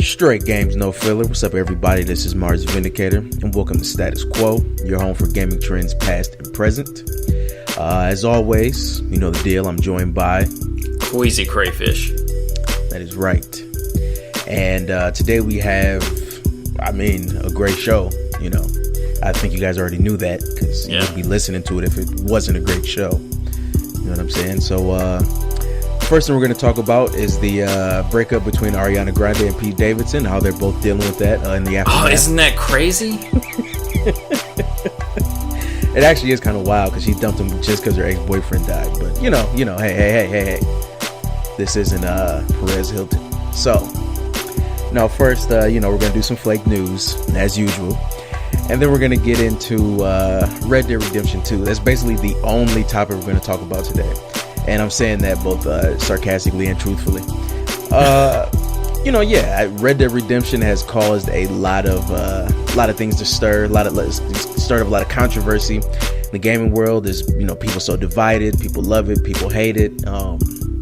Straight games, no filler. What's up, everybody? This is Mars Vindicator, and welcome to Status Quo, your home for gaming trends past and present. As always, you know the deal. I'm joined by Queasy Crayfish. That is right. And today we have, a great show. You know, I think you guys already knew that because you would be listening to it if it wasn't a great show. You know what I'm saying? So, first thing we're going to talk about is the breakup between Ariana Grande and Pete Davidson, how they're both dealing with that in the aftermath. Oh, isn't that crazy? It actually is kind of wild because she dumped him just because her ex-boyfriend died. But, you know, hey. This isn't Perez Hilton. So, now first, we're going to do some flake news, as usual. And then we're going to get into Red Dead Redemption 2. That's basically the only topic we're going to talk about today. And I'm saying that both sarcastically and truthfully. Red Dead Redemption has caused a lot of things to stir, started a lot of controversy. The gaming world is, people so divided. People love it, people hate it.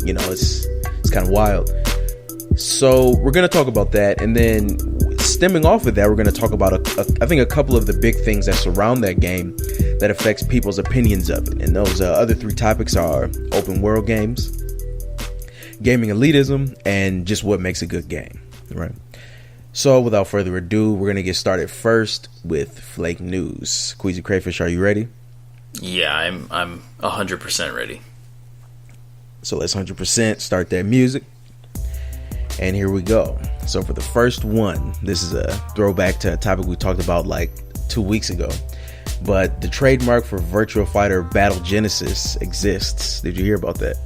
It's kind of wild. So we're gonna talk about that, and then stemming off of that, we're gonna talk about a couple of the big things that surround that game that affects people's opinions of it. And those other three topics are open world games, gaming elitism, and just what makes a good game, right? So without further ado, we're going to get started first with flake news. Queasy Crayfish, are you ready? Yeah, I'm 100% ready. So let's 100% start that music. And here we go. So for the first one, this is a throwback to a topic we talked about like 2 weeks ago. But the trademark for Virtua Fighter Battle Genesis exists. Did you hear about that?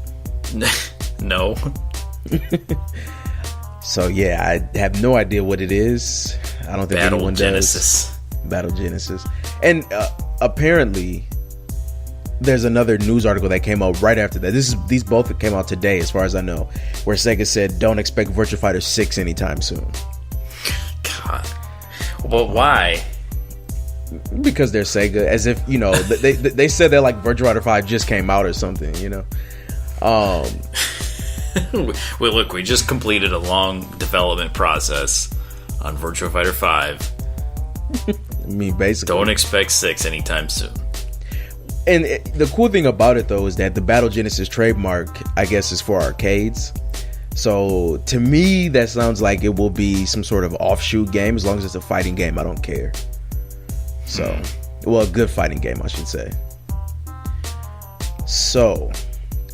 No. So yeah, I have no idea what it is. I don't think anyone does. Battle Genesis. And apparently there's another news article that came out right after that. These both came out today as far as I know, where Sega said don't expect Virtua Fighter 6 anytime soon. God. Well, why? Because they're Sega, as if, they said that like Virtua Fighter 5 just came out or something, Well, look, we just completed a long development process on Virtua Fighter 5. Basically. Don't expect 6 anytime soon. And the cool thing about it, though, is that the Battle Genesis trademark, I guess, is for arcades. So, to me, that sounds like it will be some sort of offshoot game. As long as it's a fighting game, I don't care. So, a good fighting game, I should say. So,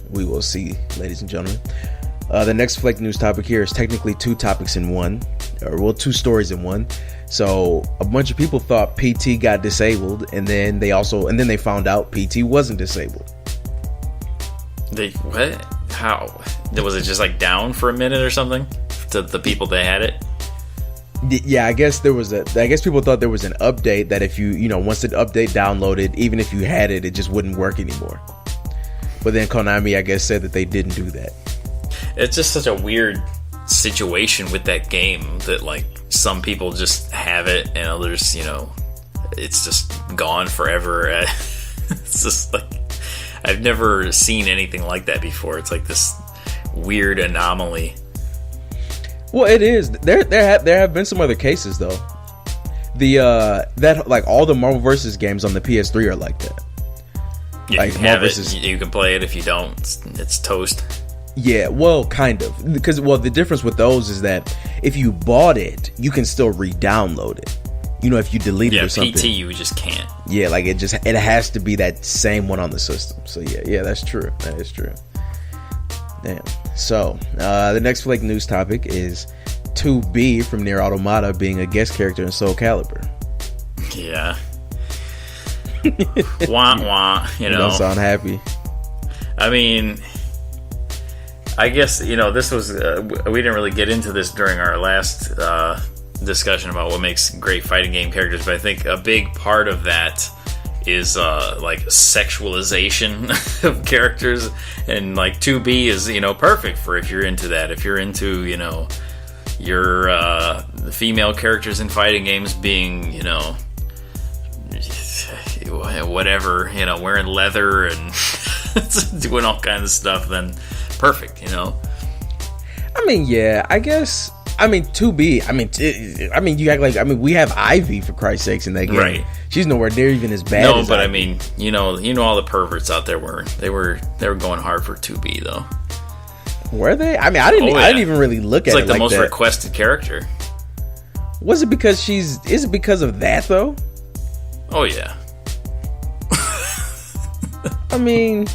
we will see, ladies and gentlemen. The next flake news topic here is technically two topics in one, two stories in one. So a bunch of people thought PT got disabled, and then they found out PT wasn't disabled. What? How? Was it just like down for a minute or something to the people that had it? Yeah, I guess people thought there was an update that if once the update downloaded, even if you had it, it just wouldn't work anymore. But then Konami, I guess, said that they didn't do that. It's just such a weird situation with that game that like some people just have it and others, it's just gone forever. It's just like I've never seen anything like that before. It's like this weird anomaly. Well, it is. There have been some other cases though. That like all the Marvel vs. games on the PS3 are like that. Yeah, like, you have it. You can play it. If you don't, it's toast. Yeah, well, kind of. Because, the difference with those is that if you bought it, you can still re-download it. If you delete it or something. PT, you just can't. Yeah, like it has to be that same one on the system. So, yeah, that's true. That is true. Damn. So, the next flake news topic is 2B from Nier Automata being a guest character in Soul Calibur. Yeah. Wah, wah, You don't sound happy. I mean, I guess, this was, we didn't really get into this during our last discussion about what makes great fighting game characters, but I think a big part of that is like sexualization of characters, and like 2B is perfect for if you're into that. If you're into your female characters in fighting games being whatever, wearing leather and doing all kinds of stuff, then perfect, you know. I mean, yeah, I guess. I mean, 2B. I mean, you act like. I mean, we have Ivy, for Christ's sakes, in that game. Right. She's nowhere near even as bad. No, as but Ivy. I mean, you know, all the perverts out there were going hard for 2B though. Were they? I mean, I didn't even really look at it like that. It's like the most that. requested character. Was it because is it because of that though? Oh yeah. I mean,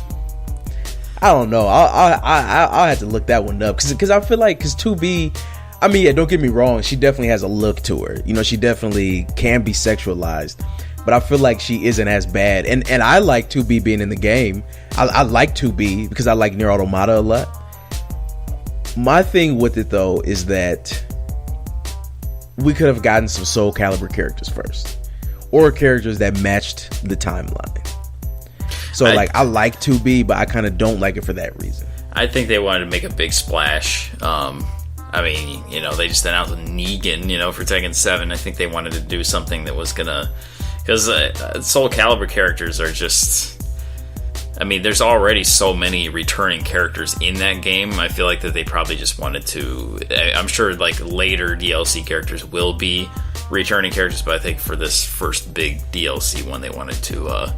I don't know. I'll have to look that one up because I feel like 2B. I mean, yeah, don't get me wrong. She definitely has a look to her. You know, she definitely can be sexualized, but I feel like she isn't as bad. And I like 2B being in the game. I like 2B because I like Nier Automata a lot. My thing with it though is that we could have gotten some Soul Calibur characters first, or characters that matched the timeline. So I like 2B, but I kind of don't like it for that reason. I think they wanted to make a big splash. I mean, you know, they just announced Negan, you know, for Tekken 7. I think they wanted to do something that was gonna, because Soul Calibur characters are just, I mean, there's already so many returning characters in that game. I feel like that they probably just wanted to, I'm sure like later DLC characters will be returning characters, but I think for this first big DLC one, they wanted to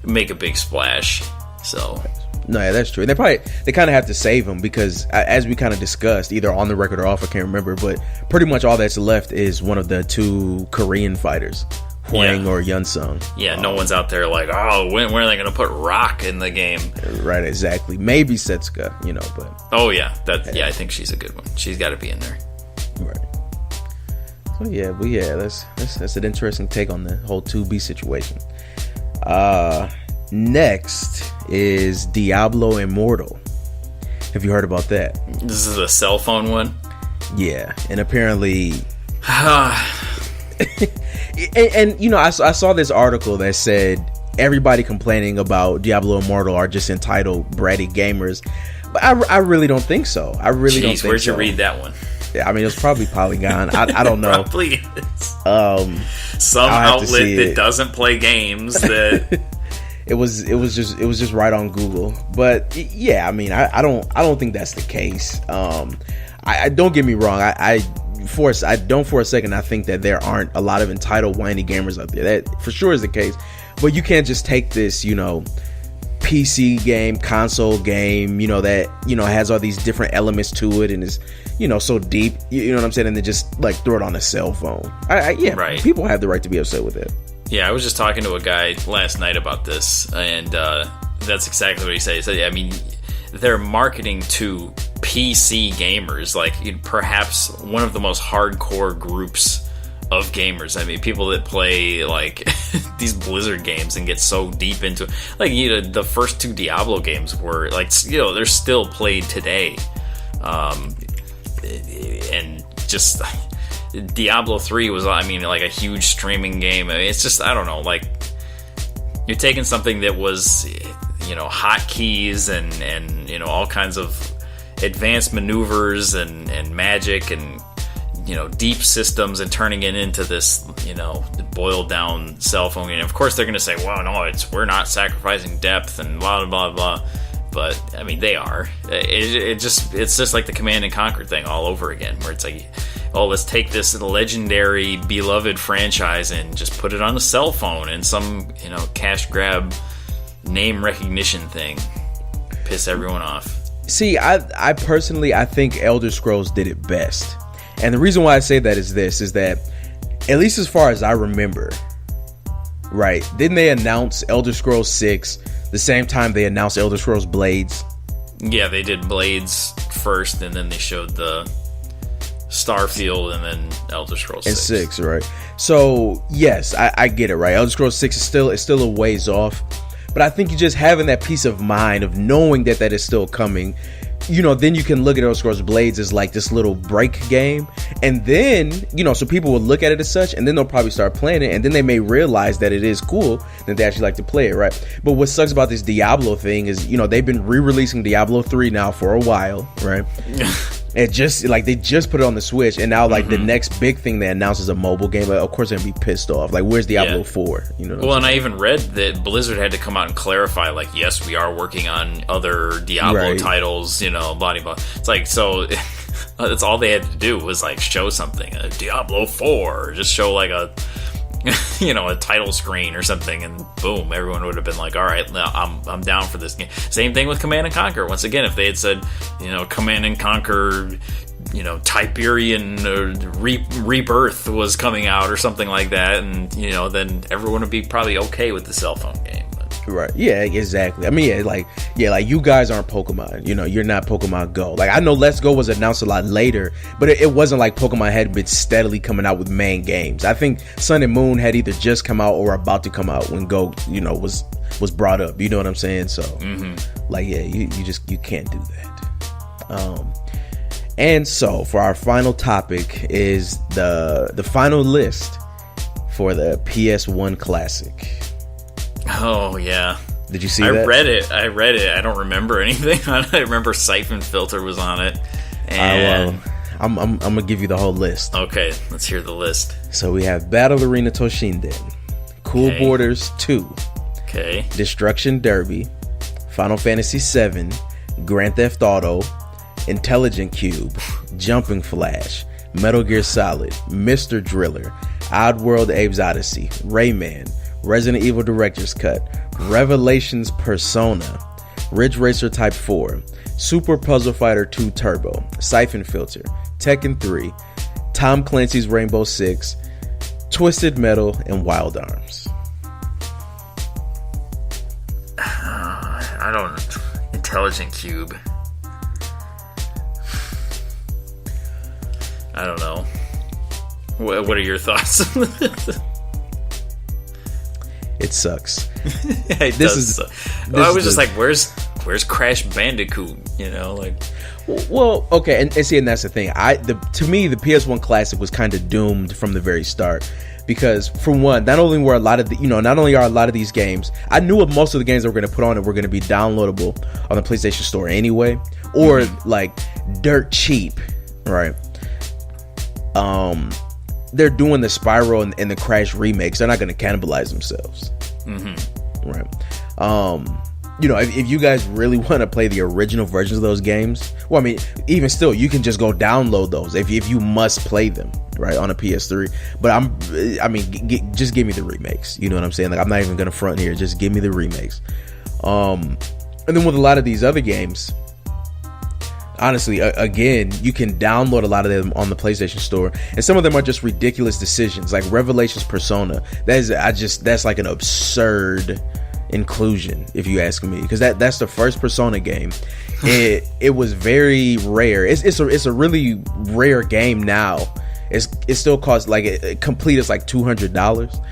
make a big splash. So no, yeah, that's true. They kind of have to save him because, as we kind of discussed, either on the record or off, I can't remember, but pretty much all that's left is one of the two Korean fighters, Hwang or Yunsung. Yeah, no one's out there like, oh, when are they going to put Rock in the game? Right, exactly. Maybe Setsuka, you know, but oh yeah, I think she's a good one. She's got to be in there. Right. So yeah, but yeah, that's an interesting take on the whole 2B situation. Next is Diablo Immortal. Have you heard about that? This is a cell phone one? Yeah, and apparently and you know, I saw this article that said everybody complaining about Diablo Immortal are just entitled bratty gamers, but I really don't think so. I really don't think so. Where'd you read that one? Yeah, I mean, it was probably Polygon. I don't know. Probably is. Some outlet that doesn't play games that It was just right on Google. But yeah, I mean, I don't think that's the case. I don't get me wrong. I don't for a second I think that there aren't a lot of entitled whiny gamers out there. That for sure is the case. But you can't just take this, you know, PC game, console game, you know, that, you know, has all these different elements to it and is, you know, so deep, you know what I'm saying, and then just like throw it on a cell phone. Yeah, right. People have the right to be upset with it. Yeah, I was just talking to a guy last night about this, and that's exactly what he said. He said, I mean, they're marketing to PC gamers, like perhaps one of the most hardcore groups of gamers. I mean, people that play like these Blizzard games and get so deep into it. Like, you know, the first two Diablo games were like, you know, they're still played today, and just Diablo 3 was, I mean, like a huge streaming game. I mean, it's just, I don't know, like you're taking something that was, you know, hotkeys and you know, all kinds of advanced maneuvers and magic and, you know, deep systems, and turning it into this, you know, boiled down cell phone game. Of course they're going to say, well, no, we're not sacrificing depth and blah blah blah, but I mean, they are. It's just like the Command and Conquer thing all over again, where it's like, oh, let's take this legendary beloved franchise and just put it on a cell phone and some, you know, cash grab name recognition thing, piss everyone off. See, I personally, I think Elder Scrolls did it best. And the reason why I say that is that, at least as far as I remember, right, didn't they announce Elder Scrolls 6 the same time they announced Elder Scrolls Blades? Yeah, they did Blades first, and then they showed the Starfield, and then Elder Scrolls 6. And 6, right? So, yes, I get it, right? Elder Scrolls 6 is still a ways off. But I think you just having that peace of mind of knowing that is still coming, you know, then you can look at Elder Scrolls Blades as like this little break game. And then, you know, so people will look at it as such, and then they'll probably start playing it, and then they may realize that it is cool, that they actually like to play it, right? But what sucks about this Diablo thing is, you know, they've been re-releasing Diablo 3 now for a while, right? It just like they just put it on the Switch, and now like the next big thing they announced is a mobile game. Of course, they're gonna be pissed off. Like, where's Diablo 4? You know. Well, and I even read that Blizzard had to come out and clarify, like, yes, we are working on other Diablo titles. You know, blah blah. It's like, so that's all they had to do was like show something, a Diablo 4, or just show like a a title screen or something, and boom, everyone would have been like, all right, now I'm down for this game. Same thing with Command and Conquer. Once again, if they had said, Command and Conquer, Tiberian Rebirth was coming out or something like that, and then everyone would be probably okay with the cell phone game. Right. Yeah, exactly. I mean, like you guys aren't Pokemon. You're not Pokemon Go. Like, I know Let's Go was announced a lot later, but it wasn't like Pokemon had been steadily coming out with main games. I think Sun and Moon had either just come out or about to come out when Go, was brought up. You know what I'm saying? So, like, yeah, you can't do that. And so for our final topic is the final list for the PS1 Classic. Oh, yeah. Did you see that? I read it. I don't remember anything on it. I remember Siphon Filter was on it. And I'm going to give you the whole list. Okay, let's hear the list. So we have Battle Arena Toshinden, Cool Borders 2, Destruction Derby, Final Fantasy VII, Grand Theft Auto, Intelligent Cube, Jumping Flash, Metal Gear Solid, Mr. Driller, Oddworld Abe's Odyssey, Rayman, Resident Evil Director's Cut, Revelations Persona, Ridge Racer Type 4, Super Puzzle Fighter 2 Turbo, Siphon Filter, Tekken 3, Tom Clancy's Rainbow Six, Twisted Metal, and Wild Arms. I don't... Intelligent Cube. I don't know. What are your thoughts? It sucks. I was just like, where's Crash Bandicoot? Well, okay, and see, and that's the thing. To me, the PS1 Classic was kind of doomed from the very start, because for one, not only are a lot of these games, I knew of most of the games that were going to put on it were going to be downloadable on the PlayStation Store anyway, or like dirt cheap, right? They're doing the Spyro and the Crash remakes. They're not going to cannibalize themselves. Right. If you guys really want to play the original versions of those games, well, I mean, even still, you can just go download those if you must play them, right, on a PS3. But just give me the remakes. You know what I'm saying? Like, I'm not even going to front here. Just give me the remakes. And then with a lot of these other games, honestly, again, you can download a lot of them on the PlayStation Store, and some of them are just ridiculous decisions, like Revelations Persona. That's like an absurd inclusion, if you ask me, because that's the first Persona game. It was very rare. It's a really rare game now. It still costs like complete is like $200,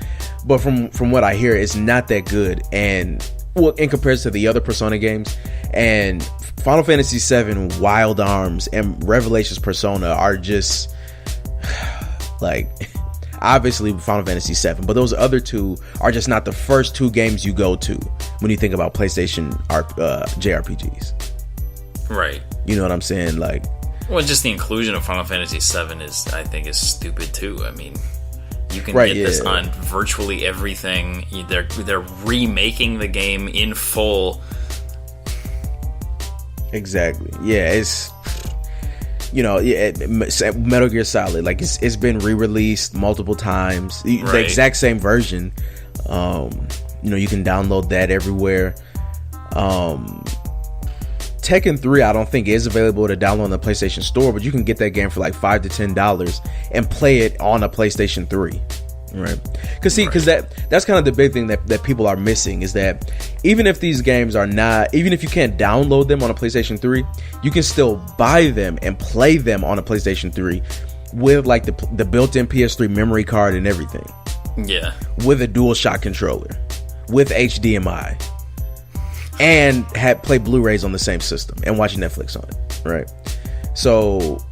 but from what I hear, it's not that good. And well, in comparison to the other Persona games, and Final Fantasy VII, Wild Arms, and Revelations Persona are just like, obviously Final Fantasy VII, but those other two are just not the first two games you go to when you think about PlayStation JRPGs. Right. You know what I'm saying? Like, well, just the inclusion of Final Fantasy VII I think is stupid too. I mean, you can get this on virtually everything. They're remaking the game in full. Exactly. Yeah, it's Metal Gear Solid, like it's been re-released multiple times. The exact same version. You can download that everywhere. Tekken 3, I don't think is available to download on the PlayStation Store, but you can get that game for like $5 to $10 and play it on a PlayStation 3. Right, because that's kind of the big thing that people are missing, is that even if these games are not, even if you can't download them on a PlayStation 3, you can still buy them and play them on a PlayStation 3 with like the built-in PS3 memory card and everything. Yeah, with a DualShock controller, with HDMI, and play Blu-rays on the same system and watch Netflix on it. Right, so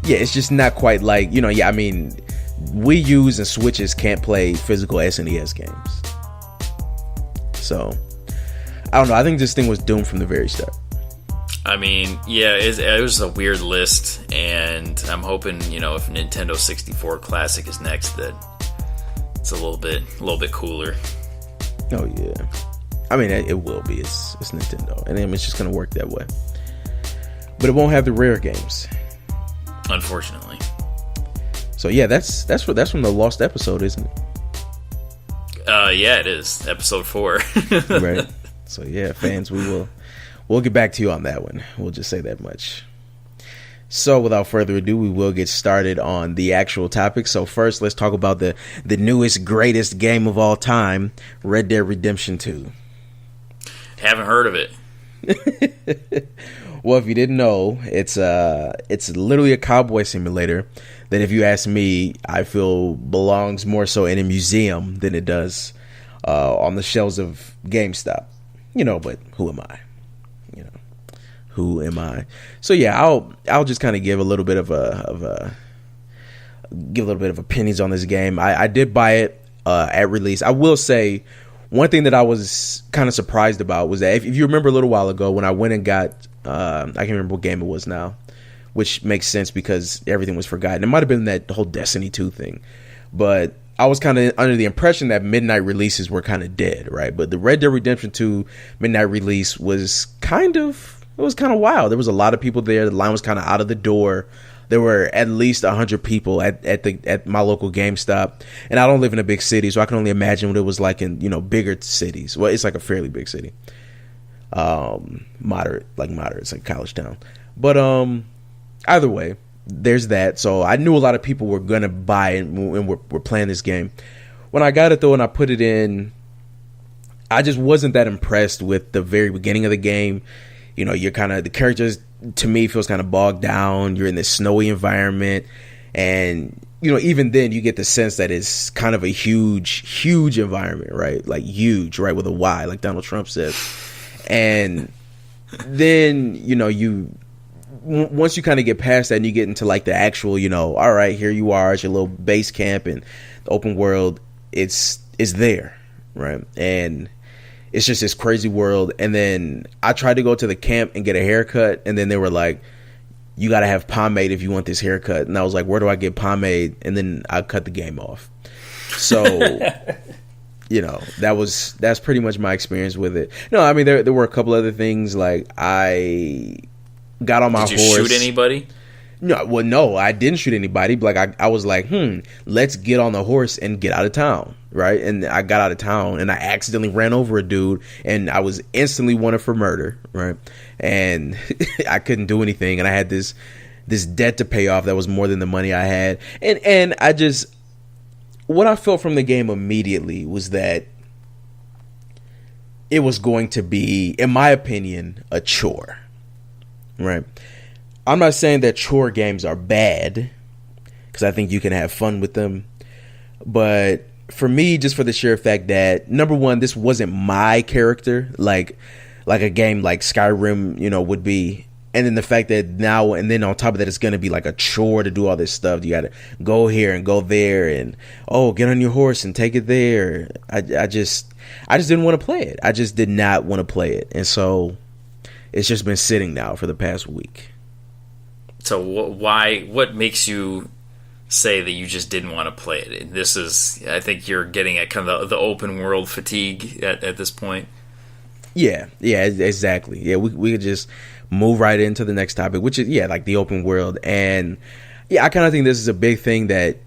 yeah, it's just not quite like I mean, Wii U's and Switches can't play physical SNES games. So, I don't know. I think this thing was doomed from the very start. I mean, yeah, it was a weird list, and I'm hoping, if Nintendo 64 Classic is next, that it's a little bit cooler. Oh yeah, I mean it will be. It's Nintendo, and it's just gonna work that way. But it won't have the rare games, unfortunately. So yeah, that's from the lost episode, isn't it? Yeah, it is episode 4. Right. So yeah, fans, we'll get back to you on that one. We'll just say that much. So without further ado, we will get started on the actual topic. So first, let's talk about the newest, greatest game of all time, Red Dead Redemption 2. Haven't heard of it. Well, if you didn't know, it's literally a cowboy simulator that, if you ask me, I feel belongs more so in a museum than it does on the shelves of GameStop. But who am I? Who am I? So yeah, I'll just kind of give a little bit of opinions on this game. I did buy it at release. I will say one thing that I was kind of surprised about was that if you remember a little while ago when I went and got I can't remember what game it was now, which makes sense because everything was forgotten. It might have been that whole Destiny 2 thing, but I was kind of under the impression that midnight releases were kind of dead, right? But the Red Dead Redemption 2 midnight release was kind of wild. There was a lot of people there. The line was kind of out of the door. There were at least 100 people at my local GameStop, and I don't live in a big city, so I can only imagine what it was like in bigger cities. Well, it's like a fairly big city, moderate, it's like college town. But either way, there's that. So I knew a lot of people were gonna buy it and were playing this game. When I got it though, and I put it in, I just wasn't that impressed with the very beginning of the game. You're kind of, the characters to me feels kind of bogged down. You're in this snowy environment, and even then you get the sense that it's kind of a huge environment, right? Like huge, right, with a Y, like Donald Trump says. And then once you kind of get past that and you get into like the actual, all right, here you are, it's your little base camp and the open world, it's there, right? And it's just this crazy world. And then I tried to go to the camp and get a haircut, and then they were like, you got to have pomade if you want this haircut. And I was like, where do I get pomade? And then I cut the game off. So, that's pretty much my experience with it. No, I mean, there were a couple other things. Like, I got on my horse. Did you shoot anybody? No, I didn't shoot anybody. Like, I was like, let's get on the horse and get out of town, right? And I got out of town, and I accidentally ran over a dude, and I was instantly wanted for murder, right? And I couldn't do anything, and I had this debt to pay off that was more than the money I had. And I just, what I felt from the game immediately was that it was going to be, in my opinion, a chore, right? I'm not saying that chore games are bad, because I think you can have fun with them. But for me, just for the sheer fact that, number one, this wasn't my character, like a game like Skyrim, would be. And then the fact that now, and then on top of that, it's going to be like a chore to do all this stuff. You got to go here and go there and, get on your horse and take it there. I just didn't want to play it. I just did not want to play it. And so it's just been sitting now for the past week. So what makes you say that you just didn't want to play it? This is, I think you're getting at kind of the open world fatigue at this point. Yeah, exactly. Yeah, we could just move right into the next topic, which is, like the open world. And yeah, I kind of think this is a big thing that,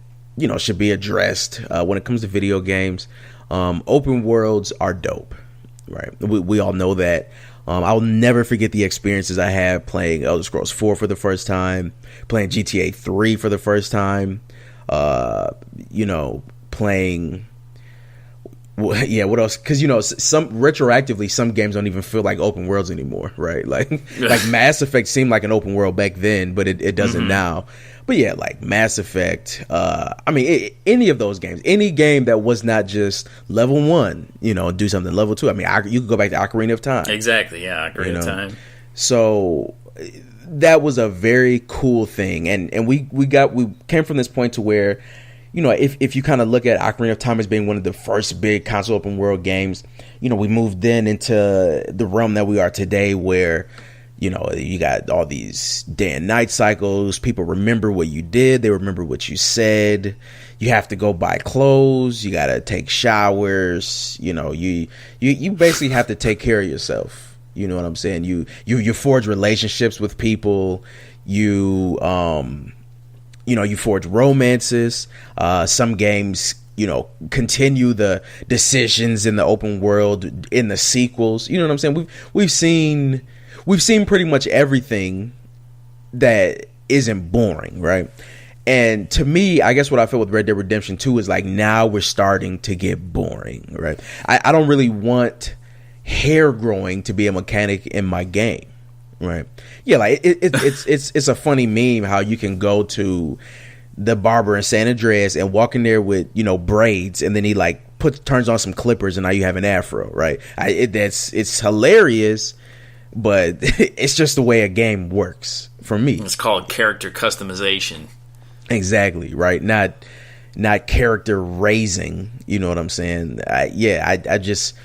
should be addressed when it comes to video games. Open worlds are dope, right? We all know that. I'll never forget the experiences I had playing Elder Scrolls 4 for the first time, playing GTA 3 for the first time, playing, what else? Because, some retroactively, some games don't even feel like open worlds anymore, right? Like Mass Effect seemed like an open world back then, but it doesn't now. But yeah, like Mass Effect, any of those games, any game that was not just level 1, do something level 2. I mean, you could go back to Ocarina of Time. Exactly, yeah, Ocarina of Time. So that was a very cool thing, and we came from this point to where, if you kind of look at Ocarina of Time as being one of the first big console open world games, we moved then into the realm that we are today, where You know, you got all these day and night cycles. People remember what you did. They remember what you said. You have to go buy clothes. You got to take showers. You know, you basically have to take care of yourself. You know what I'm saying? You forge relationships with people. You forge romances. Some games, you know, continue the decisions in the open world in the sequels. You know what I'm saying? We've seen pretty much everything that isn't boring, right? And to me, I guess what I feel with Red Dead Redemption 2 is like now we're starting to get boring, right? I don't really want hair growing to be a mechanic in my game, right? Yeah, like it's a funny meme how you can go to the barber in San Andreas and walk in there with, you know, braids, and then he like turns on some clippers and now you have an afro, right? It's hilarious, but it's just the way a game works for me. It's called character customization. Exactly, right? Not character raising, you know what I'm saying? I'm just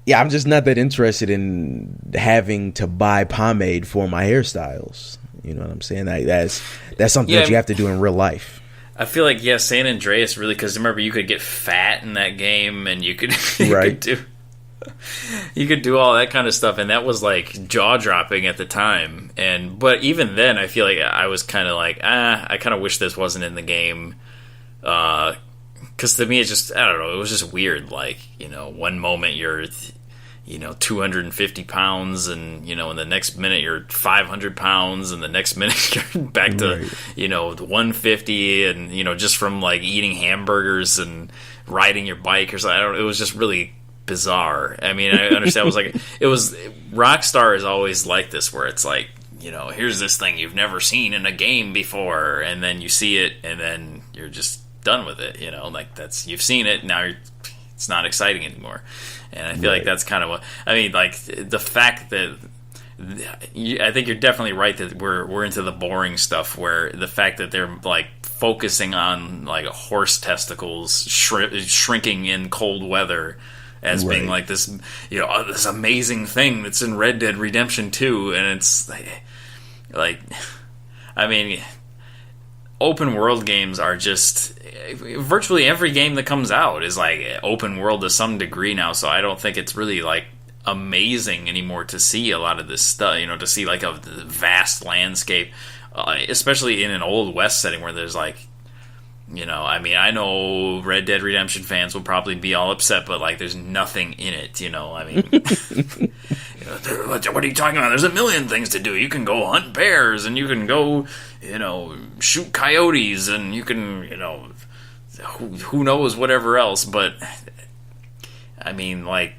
not that interested in having to buy pomade for my hairstyles. You know what I'm saying? That's something that you have to do in real life. I feel like, San Andreas really, because remember you could get fat in that game, and you could you could do all that kind of stuff, and that was like jaw dropping at the time. But even then, I feel like I was kind of like, I kind of wish this wasn't in the game, because to me it's just, I don't know, it was just weird. Like, you know, one moment you're, you know, 250 pounds, and, you know, in the next minute you're 500 pounds, and the next minute you're back to, you know, 150, and, you know, just from like eating hamburgers and riding your bike or something. It was just really bizarre. I mean, I understand. It was Rockstar is always like this, where it's like, you know, here's this thing you've never seen in a game before, and then you see it, and then you're just done with it. You know, like you've seen it now. It's not exciting anymore. And I feel like that's kind of what I mean. Like the fact that I think you're definitely right that we're into the boring stuff. Where the fact that they're like focusing on like horse testicles shrinking in cold weather as being like this, you know, this amazing thing that's in Red Dead Redemption 2, and it's like, I mean, open world games are just virtually every game that comes out is like open world to some degree now. So I don't think it's really like amazing anymore to see a lot of this stuff. You know, to see like a vast landscape, especially in an old West setting where there's like, you know, I mean, I know Red Dead Redemption fans will probably be all upset, but like, there's nothing in it. You know, I mean, you know, what are you talking about? There's a million things to do. You can go hunt bears, and you can go, you know, shoot coyotes, and you can, you know, who knows whatever else. But I mean, like,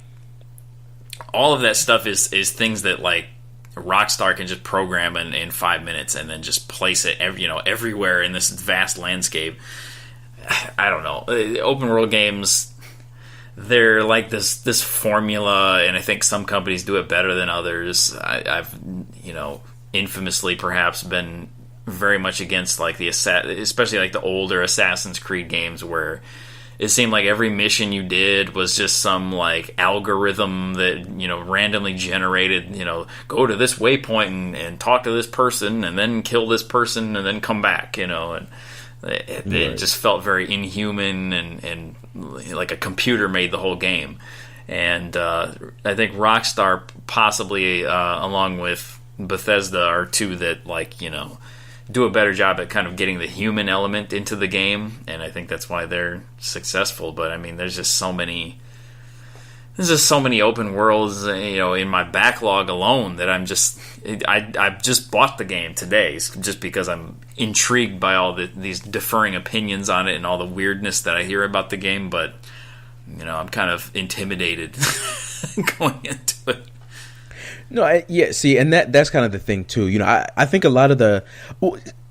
all of that stuff is things that like Rockstar can just program in 5 minutes and then just place it everywhere in this vast landscape. I don't know. Open world games, they're like this formula, and I think some companies do it better than others. I've, you know, infamously perhaps been very much against like especially like the older Assassin's Creed games, where it seemed like every mission you did was just some like algorithm that, you know, randomly generated, you know, go to this waypoint and talk to this person and then kill this person and then come back, you know, and it just felt very inhuman and like a computer made the whole game. And I think Rockstar possibly, along with Bethesda, are two that, like, you know, do a better job at kind of getting the human element into the game, and I think that's why they're successful. But I mean, there's just so many open worlds, you know, in my backlog alone that I just bought the game today just because I'm intrigued by all these differing opinions on it and all the weirdness that I hear about the game. But, you know, I'm kind of intimidated going into it. No, see, and that's kind of the thing too. You know, I think a lot of the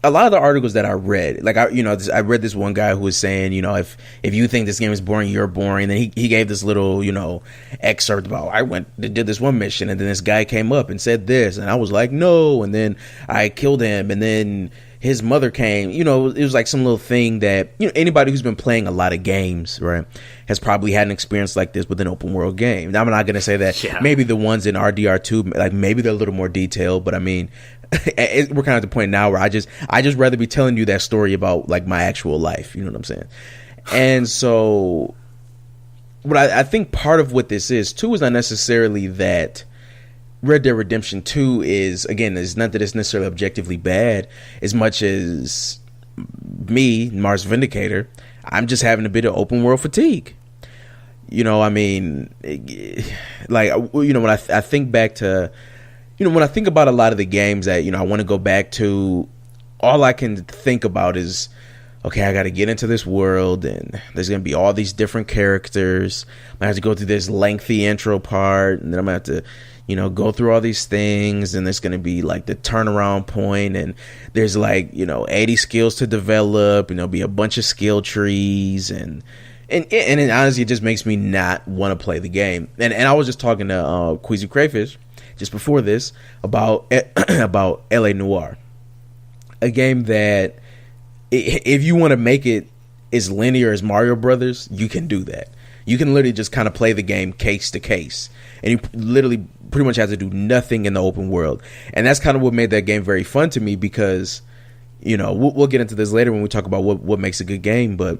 articles that I read, like I read this one guy who was saying, you know, if you think this game is boring, you're boring. Then he gave this little, you know, excerpt about, did this one mission, and then this guy came up and said this, and I was like, no, and then I killed him, and then his mother came, you know, it was like some little thing that, you know, anybody who's been playing a lot of games, right, has probably had an experience like this with an open world game. Now, I'm not going to say that maybe the ones in RDR2, like maybe they're a little more detailed, but I mean, we're kind of at the point now where I just rather be telling you that story about like my actual life. You know what I'm saying? And so what I think part of what this is too is not necessarily that Red Dead Redemption 2 is, again, it's not that it's necessarily objectively bad as much as me, Mars Vindicator, I'm just having a bit of open world fatigue. You know, I mean, like, you know, when I think back to, you know, when I think about a lot of the games that, you know, I want to go back to, all I can think about is, okay, I got to get into this world, and there's going to be all these different characters. I'm going to have to go through this lengthy intro part, and then I'm going to have to, you know, go through all these things, and there's going to be like the turnaround point, and there's like, you know, 80 skills to develop, and there'll be a bunch of skill trees, and it honestly, it just makes me not want to play the game. And I was just talking to Queasy Crayfish just before this about LA Noire, a game that if you want to make it as linear as Mario Brothers, you can do that. You can literally just kind of play the game case to case, and you literally pretty much have to do nothing in the open world. And that's kind of what made that game very fun to me, because, you know, we'll get into this later when we talk about what makes a good game, but,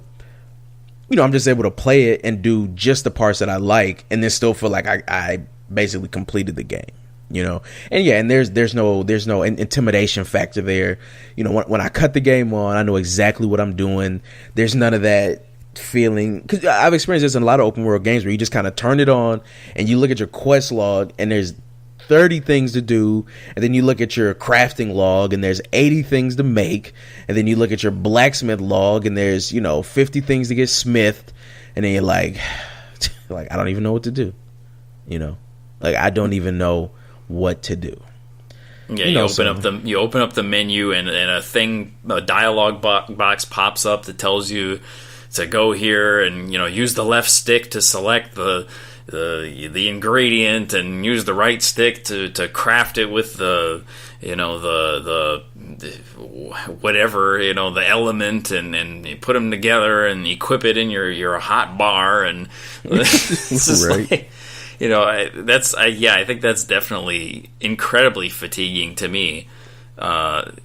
you know, I'm just able to play it and do just the parts that I like, and then still feel like I basically completed the game, you know. And yeah, and there's no intimidation factor there. You know, when I cut the game on, I know exactly what I'm doing. There's none of that feeling, because I've experienced this in a lot of open world games where you just kind of turn it on and you look at your quest log and there's 30 things to do, and then you look at your crafting log and there's 80 things to make, and then you look at your blacksmith log and there's, you know, 50 things to get smithed, and then you're like I don't even know what to do, you know, like I don't even know what to do. Yeah, you open up the menu, and a dialogue box pops up that tells you to go here and, you know, use the left stick to select the ingredient, and use the right stick to craft it with the, you know, the whatever, you know, the element, and you put them together and equip it in your hot bar, and it's just right. Like, you know, I think that's definitely incredibly fatiguing to me.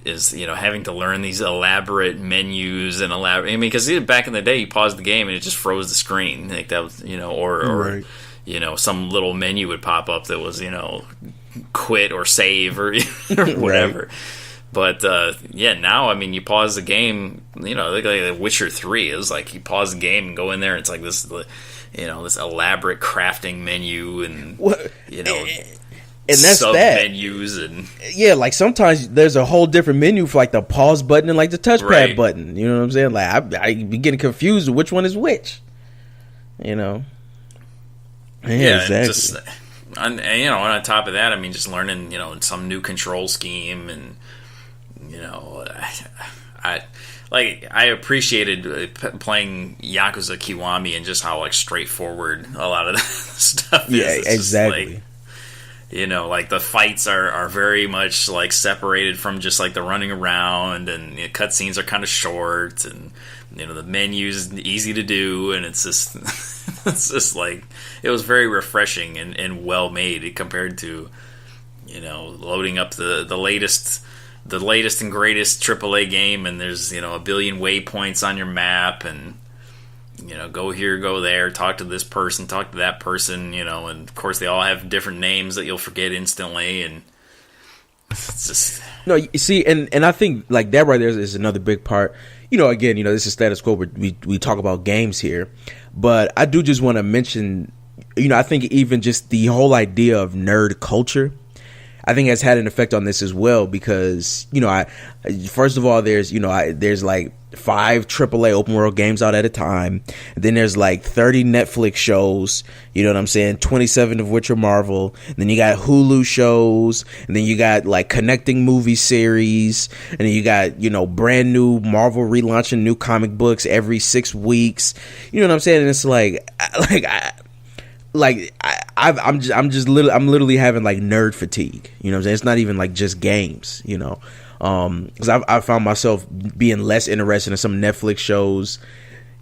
Is, you know, having to learn these elaborate menus and elaborate. I mean, because back in the day, you paused the game and it just froze the screen, like that was, you know, or right. You know, some little menu would pop up that was, you know, quit or save or whatever. Right. But yeah, now I mean, you pause the game. You know, like Witcher 3, it was like you pause the game and go in there, and it's like this, you know, this elaborate crafting menu, and what? You know. And that's sub that. Menus and yeah, like sometimes there's a whole different menu for like the pause button and like the touchpad right. button. You know what I'm saying? Like I be getting confused with which one is which. You know. Yeah, exactly. And you know, on top of that, I mean, just learning, you know, some new control scheme, and you know, I appreciated playing Yakuza Kiwami and just how like straightforward a lot of that stuff is. Yeah, exactly. Like, you know, like the fights are very much like separated from just like the running around, and the cutscenes are kind of short, and you know the menus easy to do, and it's just it's just like it was very refreshing and well made compared to, you know, loading up the latest and greatest AAA game, and there's, you know, a billion waypoints on your map, and you know, go here, go there, talk to this person, talk to that person, you know, and of course they all have different names that you'll forget instantly, and it's just no. You see, and I think like that right there is another big part. You know, again, you know, this is Status Quo. We talk about games here, but I do just want to mention, you know, I think even just the whole idea of nerd culture, I think has had an effect on this as well, because, you know, first of all, there's like 5 AAA open world games out at a time. And then there's like 30 Netflix shows, you know what I'm saying? 27 of which are Marvel. And then you got Hulu shows, and then you got like connecting movie series, and then you got, you know, brand new Marvel relaunching new comic books every 6 weeks. You know what I'm saying? And it's I'm literally having like nerd fatigue. You know what I'm saying? It's not even like just games, you know. Because I found myself being less interested in some Netflix shows,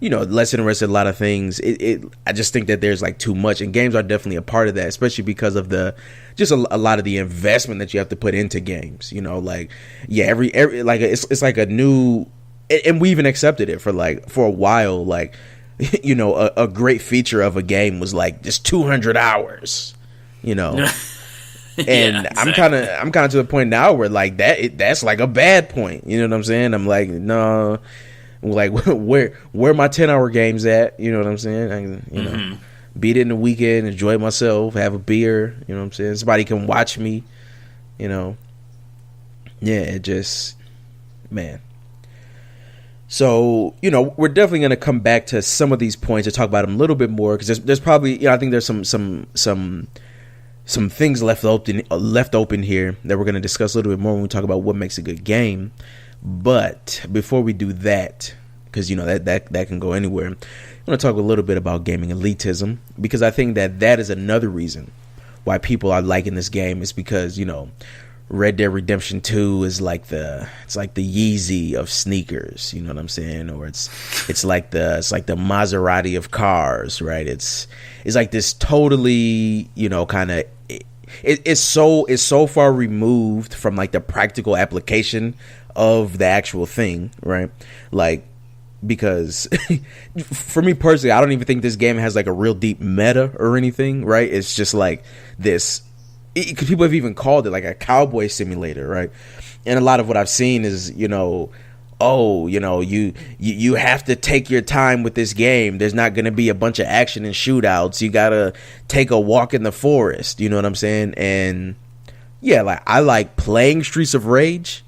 less interested in a lot of things. I just think that there's like too much, and games are definitely a part of that, especially because of a lot of the investment that you have to put into games. Every like it's like a new, and we even accepted it for a while. Like, a great feature of a game was like just 200 hours. And Yeah, exactly. I'm kind of to the point now where like that's like a bad point. You know what I'm saying? I'm like, no. Like, where my 10-hour games at? You know what I'm saying? I can, beat it in the weekend, enjoy myself, have a beer. You know what I'm saying? Somebody can watch me. Yeah, it just, man. So, we're definitely going to come back to some of these points and talk about them a little bit more, because there's probably, I think there's some things left open here that we're going to discuss a little bit more when we talk about what makes a good game. But before we do that, because that can go anywhere, I want to talk a little bit about gaming elitism, because I think that is another reason why people are liking this game, is because Red Dead Redemption 2 is like the Yeezy of sneakers, you know what I'm saying? Or it's like the Maserati of cars, right? It's like this totally, kind of, it's so far removed from like the practical application of the actual thing, right? Like, because for me personally, I don't even think this game has like a real deep meta or anything, right? It's just like this, because people have even called it like a cowboy simulator, right? And a lot of what I've seen is, you have to take your time with this game. There's not going to be a bunch of action and shootouts. You got to take a walk in the forest, you know what I'm saying? And yeah, like, I like playing Streets of Rage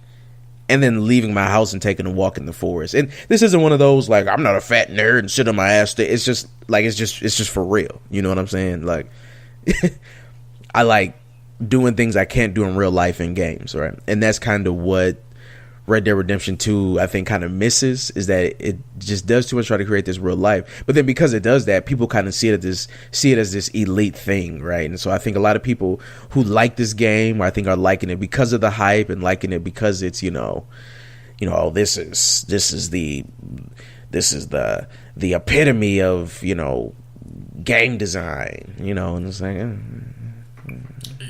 and then leaving my house and taking a walk in the forest. And this isn't one of those like, I'm not a fat nerd and sit on my ass. It's just like, it's just for real. You know what I'm saying? Like, I like doing things I can't do in real life in games, right? And that's kind of what Red Dead Redemption 2 I think kind of misses, is that it just does too much try to create this real life. But then because it does that, people kind of see it as this elite thing, right? And so I think a lot of people who like this game, I think, are liking it because of the hype, and liking it because it's this is the epitome of game design, and it's like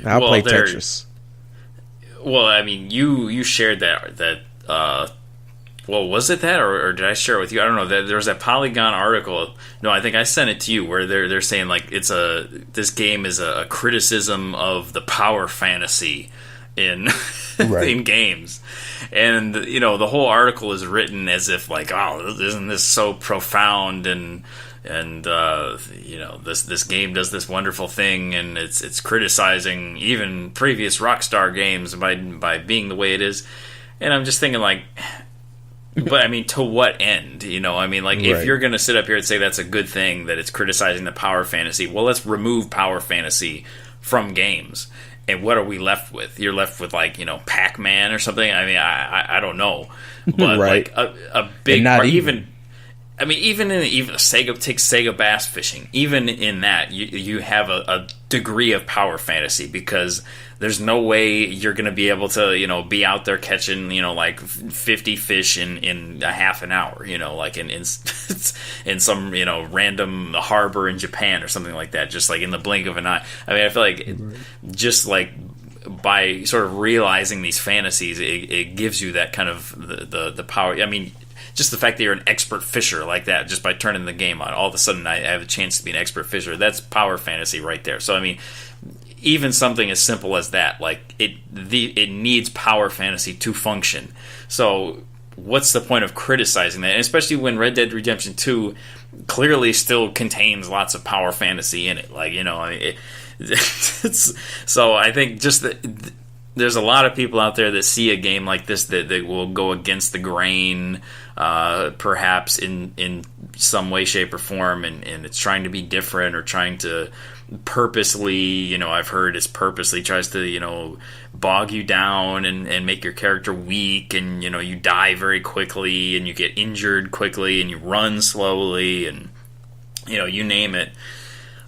I'll play Tetris. Well, I mean, you shared that. Well, was it that, or did I share it with you? I don't know. There was that Polygon article. No, I think I sent it to you, where they're saying like this game is a criticism of the power fantasy in right. in games, and the whole article is written as if like, oh, isn't this so profound, and this game does this wonderful thing, and it's criticizing even previous Rockstar games by being the way it is. And I'm just thinking like, but I mean, to what end? I mean, like, if you're going to sit up here and say that's a good thing, that it's criticizing the power fantasy, well, let's remove power fantasy from games. And what are we left with? You're left with like, Pac-Man or something. I mean, I don't know, but right. like a big part, even Sega, take Sega bass fishing. Even in that, you have a degree of power fantasy, because there's no way you're going to be able to be out there catching like 50 fish in a half an hour. Like in some random harbor in Japan or something like that. Just like in the blink of an eye. I mean, I feel like just like by sort of realizing these fantasies, it gives you that kind of the power. I mean, just the fact that you're an expert fisher like that, just by turning the game on, all of a sudden I have a chance to be an expert fisher. That's power fantasy right there. So I mean, even something as simple as that, like it needs power fantasy to function. So what's the point of criticizing that? And especially when Red Dead Redemption 2 clearly still contains lots of power fantasy in it. Like, so I think just that there's a lot of people out there that see a game like this that will go against the grain, perhaps in some way, shape, or form, and it's trying to be different, or trying to purposely, I've heard it's purposely tries to, bog you down and make your character weak, and, you die very quickly, and you get injured quickly, and you run slowly, and, you name it.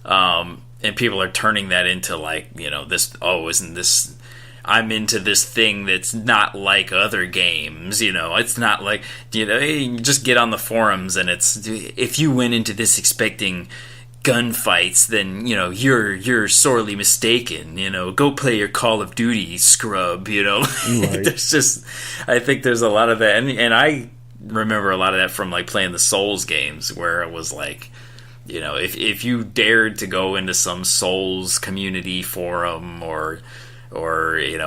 And people are turning that into like, isn't this... I'm into this thing that's not like other games, it's not like, you just get on the forums and it's, if you went into this expecting gunfights, then you're sorely mistaken. Go play your Call of Duty, scrub. Right. There's just, I think there's a lot of that, and I remember a lot of that from like playing the Souls games, where it was like, if you dared to go into some Souls community forum or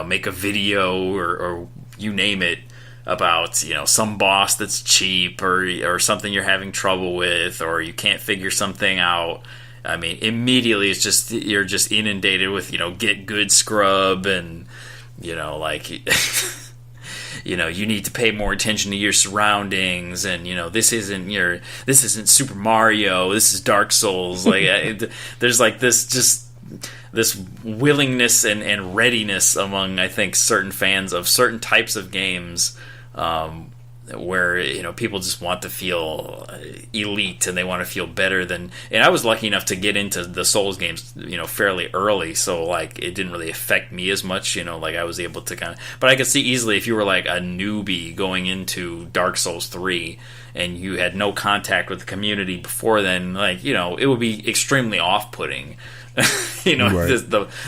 make a video or you name it about some boss that's cheap or something you're having trouble with, or you can't figure something out, I mean, immediately it's just, you're just inundated with get good scrub, and like you need to pay more attention to your surroundings, and this isn't Super Mario, this is Dark Souls. Like there's like this willingness and readiness among, I think, certain fans of certain types of games, where people just want to feel elite and they want to feel better than. And I was lucky enough to get into the Souls games fairly early, so like it didn't really affect me as much. Like I was able to kind of, but I could see easily if you were like a newbie going into Dark Souls 3 and you had no contact with the community before then, like it would be extremely off-putting. Right.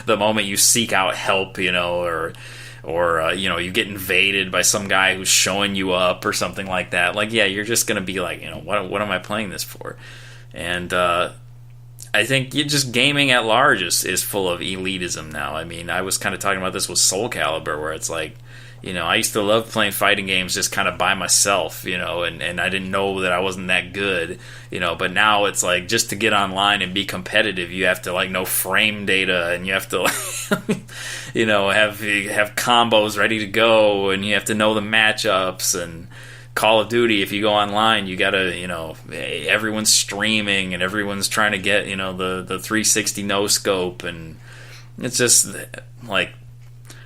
the moment you seek out help, or you get invaded by some guy who's showing you up or something like that. Like, yeah, you're just gonna be like, what am I playing this for? And I think just gaming at large is full of elitism now. I mean, I was kind of talking about this with Soul Calibur, where it's like, I used to love playing fighting games just kind of by myself, and I didn't know that I wasn't that good, but now it's like, just to get online and be competitive, you have to like know frame data, and you have to have combos ready to go, and you have to know the matchups. And Call of Duty, if you go online, you gotta, everyone's streaming and everyone's trying to get, the 360 no scope, and it's just like,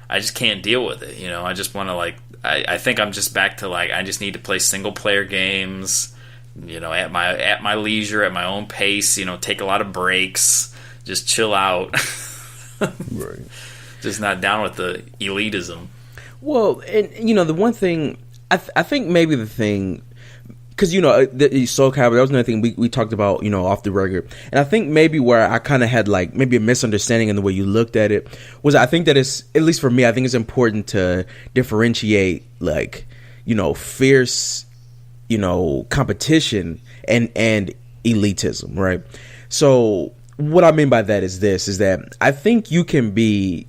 I just can't deal with it. I just want to I think I'm just back to like, I just need to play single player games, at my leisure, at my own pace, take a lot of breaks, just chill out. Right. Just not down with the elitism. Well, and the one thing, I think maybe the thing, because the Soul Calibur, that was another thing we talked about off the record, and I think maybe where I kind of had like maybe a misunderstanding in the way you looked at it was, I think that it's, at least for me, I think it's important to differentiate like fierce competition and elitism, right? So what I mean by that is that I think you can be,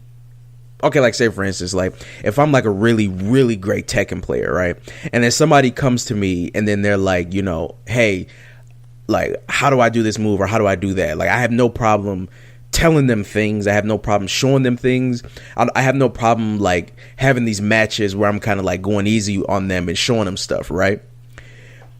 okay, like say for instance, like if I'm like a really, really great Tekken player, right? And then somebody comes to me and then they're like, hey, like, how do I do this move or how do I do that? Like, I have no problem telling them things. I have no problem showing them things. I have no problem like having these matches where I'm kind of like going easy on them and showing them stuff, right?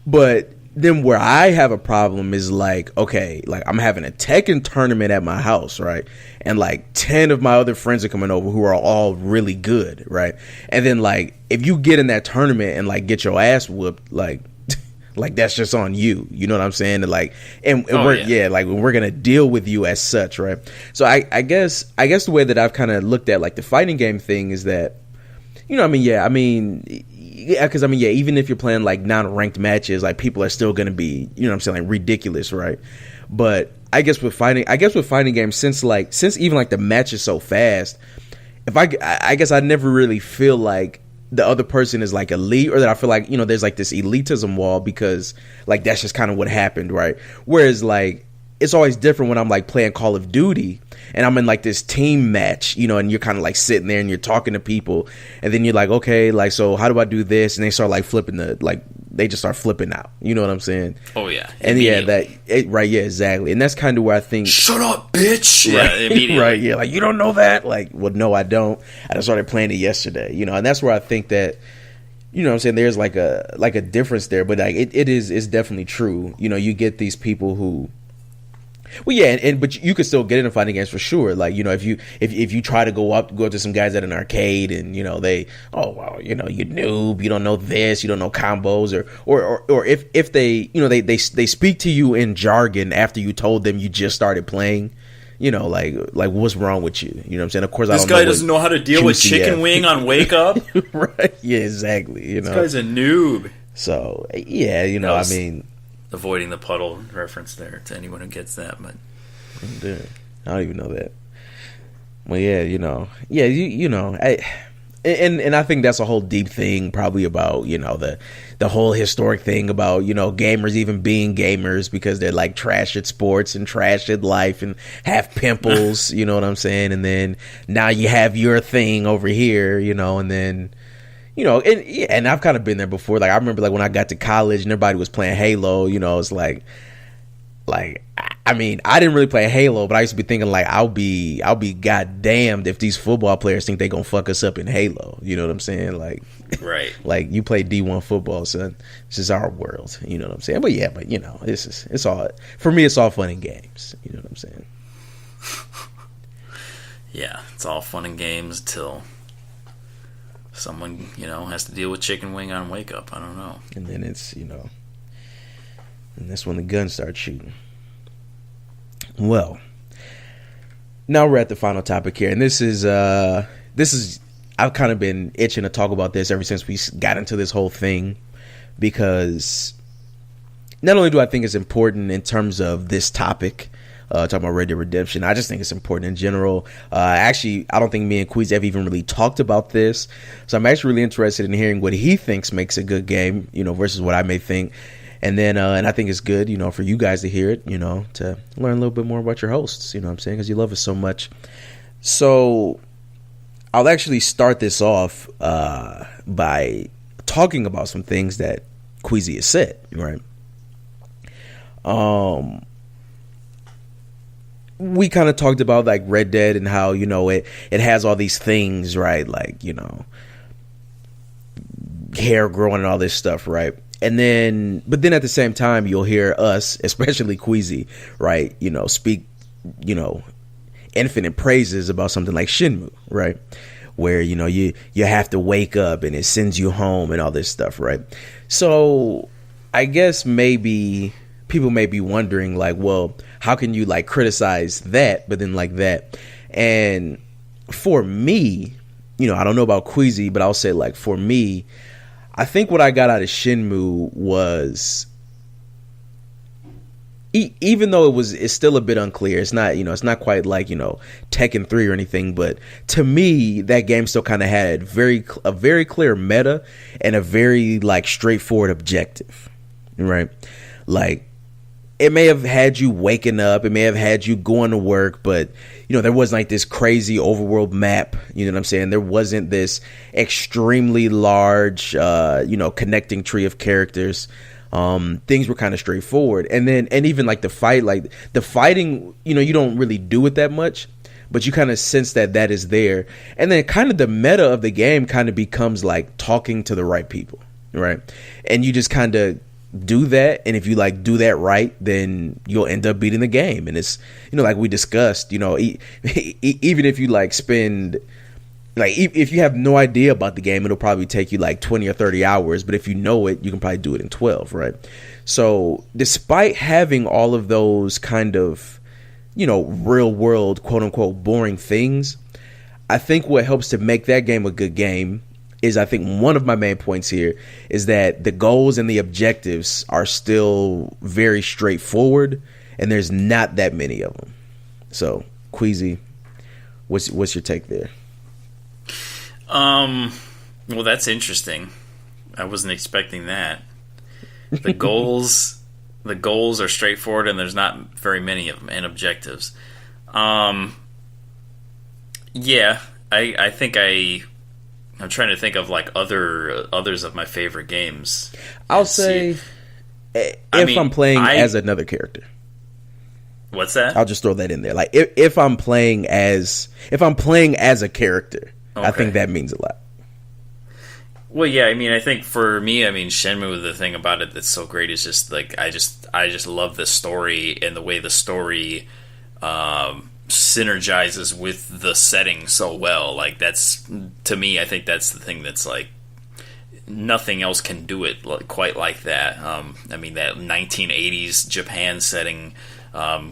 But then where I have a problem is like, okay, like I'm having a Tekken tournament at my house, right? And like 10 of my other friends are coming over who are all really good, right? And then like, if you get in that tournament and like get your ass whooped, like that's just on you. You know what I'm saying? And like, and like we're going to deal with you as such, right? So I guess the way that I've kind of looked at like the fighting game thing is that, because even if you're playing like non-ranked matches, like people are still going to be, like ridiculous, right? But I guess with fighting games, since even like the match is so fast, I guess I never really feel like the other person is like elite, or that I feel like there's like this elitism wall, because like that's just kind of what happened, right? Whereas like it's always different when I'm like playing Call of Duty and I'm in like this team match, and you're kind of like sitting there and you're talking to people, and then you're like, okay, like, so how do I do this? And they start like they just start flipping out. You know what I'm saying? Oh yeah. And right, yeah, exactly. And that's kind of where I think, shut up, bitch. Right, yeah, immediately. Right, yeah, like, you don't know that? Like, well, no, I don't. I just started playing it yesterday, and that's where I think that, what I'm saying, there's like a difference there, but like it's definitely true. You get these people who, well, yeah, but you could still get into fighting games for sure. Like, if you try to go up to some guys at an arcade and they, oh well, you noob, you don't know this, you don't know combos, or if they they speak to you in jargon after you told them you just started playing, like what's wrong with you? You know what I'm saying? Of course, I This don't know. guy This doesn't know how to deal with chicken wing on Wake Up. Right? Yeah, exactly. You know, This guy's a noob. So yeah, I mean, avoiding the puddle reference there to anyone who gets that, but dude, I don't even know that. Well, yeah, and I think that's a whole deep thing, probably about the whole historic thing about gamers even being gamers because they're like trash at sports and trash at life and have pimples. You know what I'm saying? And then now you have your thing over here, and then. And I've kind of been there before. Like I remember, like when I got to college and everybody was playing Halo. It's like, I mean, I didn't really play Halo, but I used to be thinking like, I'll be goddamned if these football players think they gonna fuck us up in Halo. You know what I'm saying? Like, right? Like you play D1 football, son. This is our world. You know what I'm saying? But yeah, it's all for me. It's all fun and games. You know what I'm saying? Yeah, it's all fun and games till someone, has to deal with chicken wing on Wake Up. I don't know. And then it's, and that's when the guns start shooting. Well, now we're at the final topic here. And this is I've kind of been itching to talk about this ever since we got into this whole thing. Because not only do I think it's important in terms of this topic, talking about Red Dead Redemption, I just think it's important in general. Actually, I don't think me and Queez have even really talked about this, so I'm actually really interested in hearing what he thinks makes a good game, versus what I may think. And then, and I think it's good, for you guys to hear it, to learn a little bit more about your hosts, you know what I'm saying, because you love us so much. So I'll actually start this off by talking about some things that Queezy has said, right? We kind of talked about like Red Dead and how, it has all these things, right? Like, hair growing and all this stuff, right? But then at the same time, you'll hear us, especially Queezy, right? Speak, infinite praises about something like Shenmue, right? Where, you have to wake up and it sends you home and all this stuff, right? So I guess maybe people may be wondering like, well, how can you like criticize that, but then like that? And for me, I don't know about Queezy, but I'll say like for me, I think what I got out of Shenmue was, even though it's still a bit unclear. It's not, it's not quite like, Tekken 3 or anything, but to me, that game still kind of had a very clear meta and a very like straightforward objective, right? Like, it may have had you waking up, it may have had you going to work, but there wasn't like this crazy overworld map. You know what I'm saying? There wasn't this extremely large, connecting tree of characters. Things were kind of straightforward, and even like the fighting, you don't really do it that much, but you kind of sense that is there, and then kind of the meta of the game kind of becomes like talking to the right people, right? And you just kind of do that, and if you like do that right, then you'll end up beating the game. And it's like we discussed, even if you like spend like if you have no idea about the game, it'll probably take you like 20 or 30 hours, but if you know it, you can probably do it in 12, right? So despite having all of those kind of real world quote unquote boring things, I think what helps to make that game a good game is, I think one of my main points here is that the goals and the objectives are still very straightforward, and there's not that many of them. So, Queezy, what's your take there? Well, that's interesting. I wasn't expecting that. The goals are straightforward, and there's not very many of them, and objectives. Yeah, I think I'm trying to think of like others of my favorite games. I'll say if I'm playing as another character. What's that? I'll just throw that in there. Like if I'm playing as a character, okay. I think that means a lot. Well, yeah, I think for me, Shenmue, the thing about it that's so great is just like I just love the story and the way the story synergizes with the setting so well. Like that's, to me, I think that's the thing that's like nothing else can do it quite like that. That 1980s Japan setting,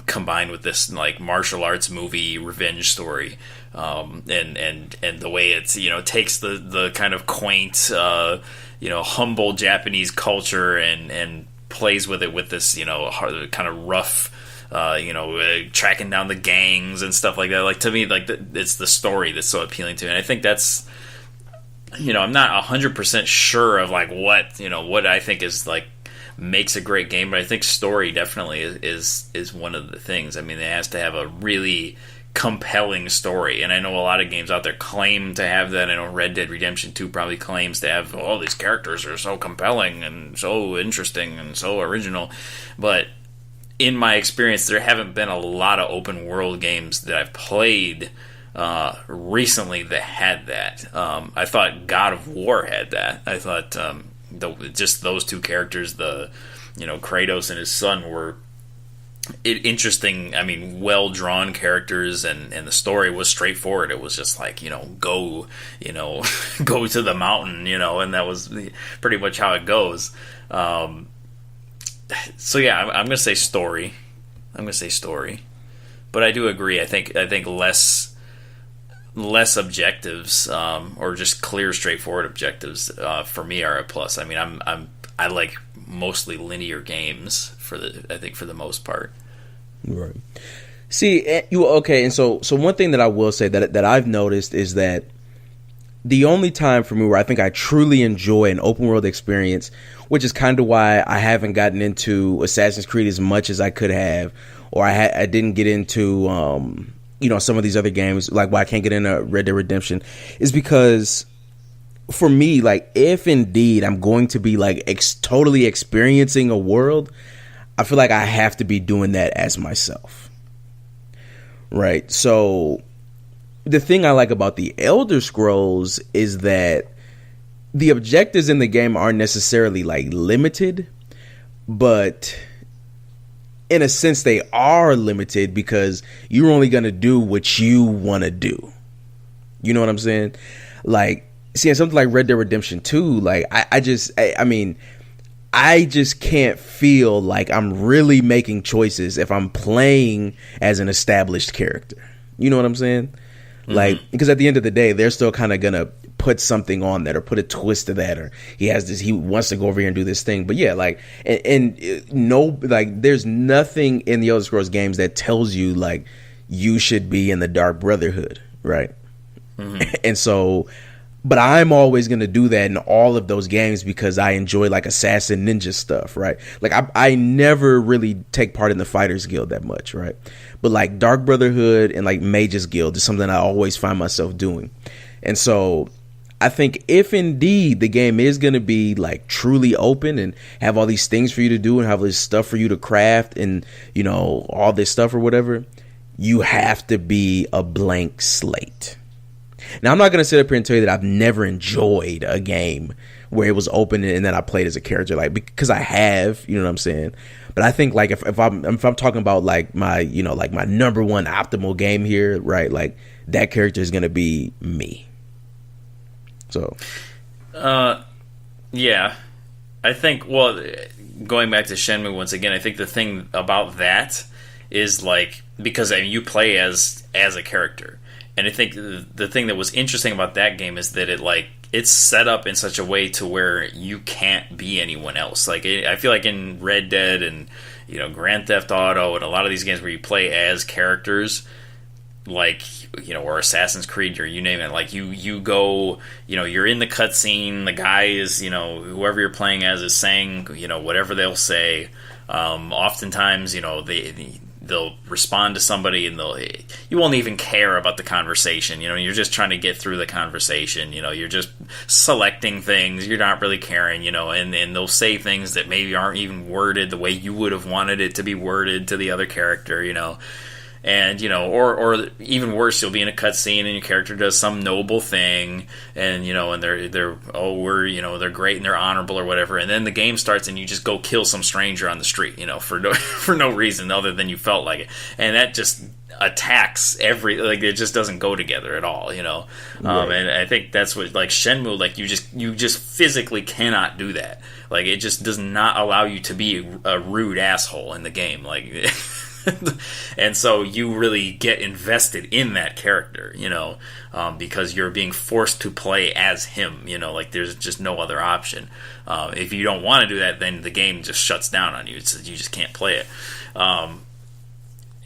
combined with this like martial arts movie revenge story, and the way it's takes the kind of quaint humble Japanese culture and plays with it with this kind of rough. Tracking down the gangs and stuff like that. Like, to me, like, it's the story that's so appealing to me. And I think that's, I'm not 100% sure of, like, what I think is, like, makes a great game, but I think story definitely is one of the things. I mean, it has to have a really compelling story, and I know a lot of games out there claim to have that. I know Red Dead Redemption 2 probably claims to have, all these characters are so compelling and so interesting and so original, but in my experience, there haven't been a lot of open world games that I've played recently that had that. I thought God of War had that. I thought just those two characters, Kratos and his son, were interesting. I mean, well drawn characters, and the story was straightforward. It was just like go go to the mountain, and that was pretty much how it goes. So yeah, I'm gonna say story. But I do agree. I think less objectives, or just clear, straightforward objectives, for me are a plus. I mean, I like mostly linear games for the most part. Right. See, okay, and so one thing that I will say that I've noticed is that the only time for me where I think I truly enjoy an open world experience, which is kind of why I haven't gotten into Assassin's Creed as much as I could have, or I didn't get into some of these other games, like why I can't get into Red Dead Redemption, is because for me, like, if indeed I'm going to be like totally experiencing a world, I feel like I have to be doing that as myself, right? So the thing I like about the Elder Scrolls is that the objectives in the game aren't necessarily like limited, but in a sense they are limited because you're only going to do what you want to do. You know what I'm saying? Like, seeing something like Red Dead Redemption 2, like I just can't feel like I'm really making choices if I'm playing as an established character. You know what I'm saying? Mm-hmm. Like, because at the end of the day, they're still kind of gonna put something on that or put a twist to that, or he wants to go over here and do this thing. But yeah, like, and no, like, there's nothing in the Elder Scrolls games that tells you like you should be in the Dark Brotherhood, right? Mm-hmm. And so, but I'm always going to do that in all of those games because I enjoy like assassin ninja stuff, right? Like I never really take part in the Fighters Guild that much, right? But like Dark Brotherhood and like Mages Guild is something I always find myself doing. And so I think if indeed the game is going to be like truly open and have all these things for you to do and have all this stuff for you to craft and, all this stuff or whatever, you have to be a blank slate. Now, I'm not going to sit up here and tell you that I've never enjoyed a game where it was open and then I played as a character, like, because I have, you know what I'm saying? But I think like if I'm talking about like my, like my number one optimal game here, right? Like that character is going to be me. So, yeah, I think, well, going back to Shenmue once again, I think the thing about that is like, because you play as a character. And I think the thing that was interesting about that game is that it's set up in such a way to where you can't be anyone else. Like, I feel like in Red Dead and Grand Theft Auto and a lot of these games where you play as characters, like, or Assassin's Creed, or you name it, like you go, you're in the cutscene, the guy is, whoever you're playing as is saying, whatever they'll say. Oftentimes, they'll respond to somebody and you won't even care about the conversation. You're just trying to get through the conversation. You're just selecting things. You're not really caring, and they'll say things that maybe aren't even worded the way you would have wanted it to be worded to the other character, and or even worse, you'll be in a cutscene and your character does some noble thing, and and they're they're great and they're honorable or whatever, and then the game starts and you just go kill some stranger on the street, for no reason other than you felt like it, and that just attacks it just doesn't go together at all, Right. And I think that's what, like, Shenmue, like, you just physically cannot do that. Like, it just does not allow you to be a rude asshole in the game. Like, And so you really get invested in that character, because you're being forced to play as him, like there's just no other option. If you don't want to do that, then the game just shuts down on you. You just can't play it.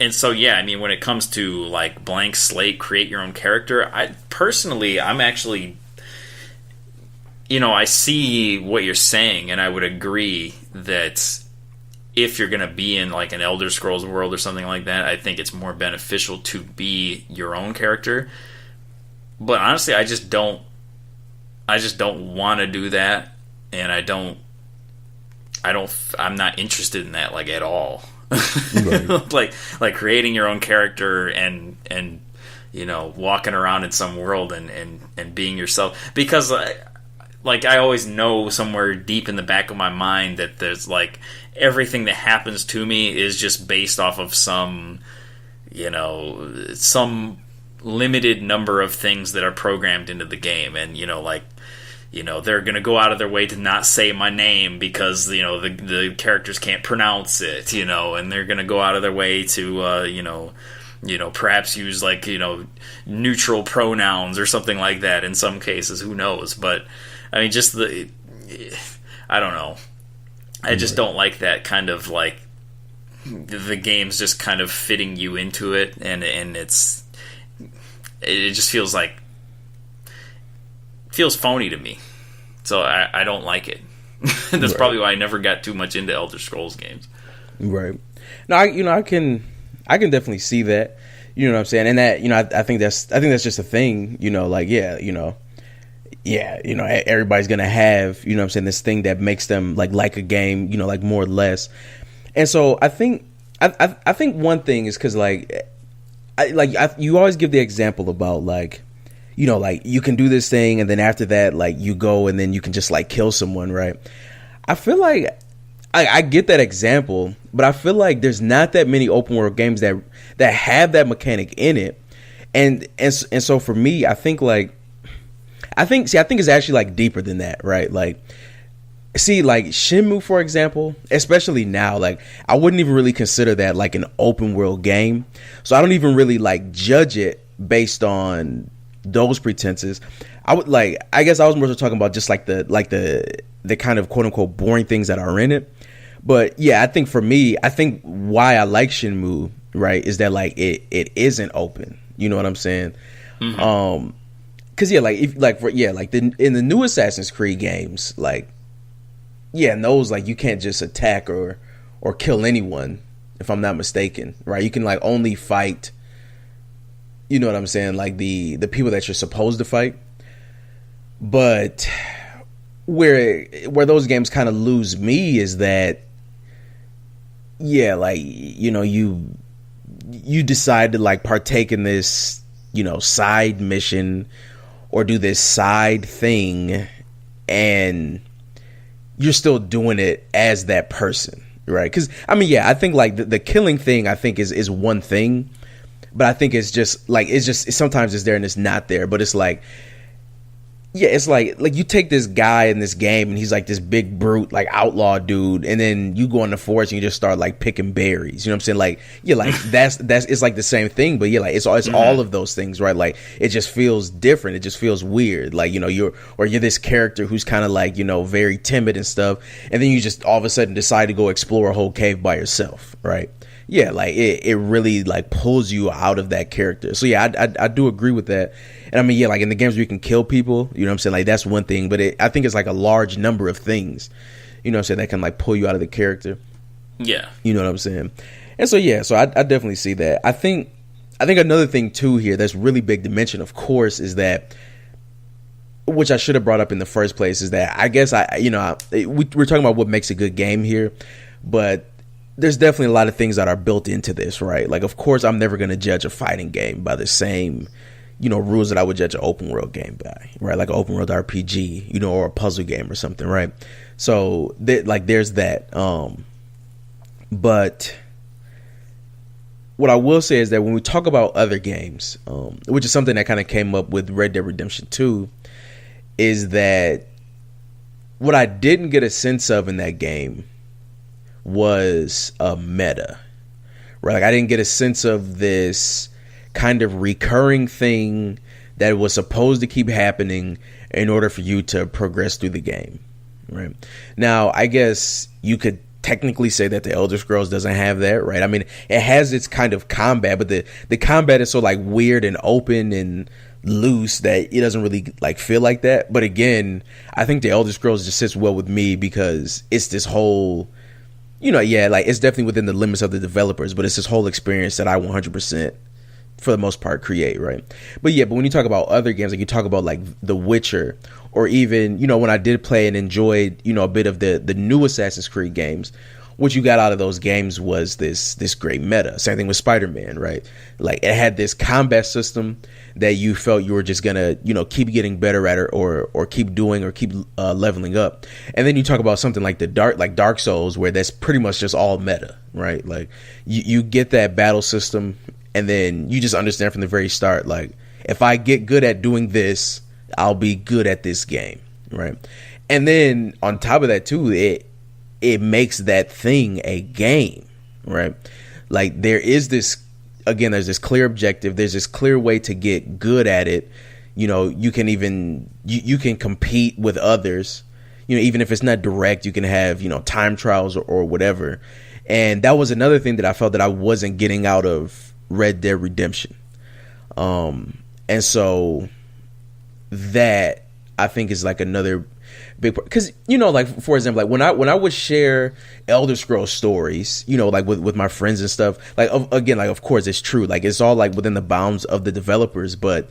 And so, yeah, I mean, when it comes to like blank slate, create your own character, I'm actually, I see what you're saying, and I would agree that if you're going to be in like an Elder Scrolls world or something like that, I think it's more beneficial to be your own character. But honestly, I just don't want to do that, and I'm not interested in that like at all. Right. like creating your own character and walking around in some world and being yourself, because I always know somewhere deep in the back of my mind that there's like everything that happens to me is just based off of some limited number of things that are programmed into the game, and they're gonna go out of their way to not say my name because the characters can't pronounce it, and they're gonna go out of their way to perhaps use like neutral pronouns or something like that in some cases. Who knows? But I mean, I don't know. I just don't like that kind of like the game's just kind of fitting you into it, and it just feels phony to me. So I don't like it. That's probably why I never got too much into Elder Scrolls games. Right. No, I can definitely see that. You know what I'm saying? And that, I think that's just a thing, everybody's going to have, this thing that makes them like a game, like more or less. And so I think one thing is because you always give the example about like you can do this thing and then after that, like you go and then you can just like kill someone, right? I feel like I get that example, but I feel like there's not that many open world games that have that mechanic in it. And so for me, I think it's actually like deeper than that, right? Like, see, like Shenmue, for example, especially now, like I wouldn't even really consider that like an open world game. So I don't even really like judge it based on those pretenses. I guess I was more so talking about just like the kind of quote unquote boring things that are in it. But yeah, I think for me, why I like Shenmue, right, is that like it isn't open. You know what I'm saying? Mm-hmm. Cause yeah, in the new Assassin's Creed games, like, yeah, in those, like, you can't just attack or kill anyone, if I'm not mistaken, right? You can like only fight, you know what I'm saying, like the people that you're supposed to fight. But where those games kind of lose me is that, yeah, like, you decide to like partake in this, side mission or do this side thing, and you're still doing it as that person, right? Because I mean, yeah, I think like the killing thing, I think is one thing, but I think it's just sometimes it's there and it's not there. But it's like, yeah, it's like you take this guy in this game and he's like this big brute, like outlaw dude, and then you go in the forest and you just start like picking berries. You know what I'm saying? Like, yeah, like that's it's like the same thing, but yeah, like it's all of those things, right? Like it just feels different. It just feels weird. Like, you're this character who's kind of like, very timid and stuff, and then you just all of a sudden decide to go explore a whole cave by yourself, right? Yeah, like it really like pulls you out of that character. So yeah, I do agree with that. And I mean, yeah, like in the games where you can kill people, you know what I'm saying? Like that's one thing, but I think it's like a large number of things, you know what I'm saying, that can like pull you out of the character. Yeah. You know what I'm saying? And so, yeah, so I definitely see that. I think another thing too here that's really big to mention, of course, is that, which I should have brought up in the first place, is that I guess we're talking about what makes a good game here, but there's definitely a lot of things that are built into this, right? Like, of course, I'm never going to judge a fighting game by the same, rules that I would judge an open world game by, right? Like an open world RPG, or a puzzle game or something, right? So, there's that. But what I will say is that when we talk about other games, which is something that kind of came up with Red Dead Redemption 2, is that what I didn't get a sense of in that game was a meta, right? Like I didn't get a sense of this kind of recurring thing that was supposed to keep happening in order for you to progress through the game, right? Now, I guess you could technically say that the Elder Scrolls doesn't have that, right? I mean, it has its kind of combat, but the combat is so like weird and open and loose that it doesn't really like feel like that. But again, I think the Elder Scrolls just sits well with me because it's this whole, like it's definitely within the limits of the developers, but it's this whole experience that I 100% for the most part create, right? But when you talk about other games, like you talk about like The Witcher, or even when I did play and enjoyed a bit of the new Assassin's Creed games, what you got out of those games was this great meta. Same thing with Spider-Man, right? Like it had this combat system that you felt you were just gonna keep getting better at it, or keep doing, or keep leveling up. And then you talk about something like Dark Souls, where that's pretty much just all meta, right? Like you get that battle system, and then you just understand from the very start, like, if I get good at doing this, I'll be good at this game, right? And then on top of that too, it makes that thing a game, right? Like there's this clear objective, there's this clear way to get good at it. You can even you can compete with others, even if it's not direct. You can have time trials or whatever. And that was another thing that I felt that I wasn't getting out of Red Dead Redemption. And so that I think is like another big part, because like for example, like when I would share Elder Scrolls stories, like with my friends and stuff, like again, like of course it's true, like it's all like within the bounds of the developers, but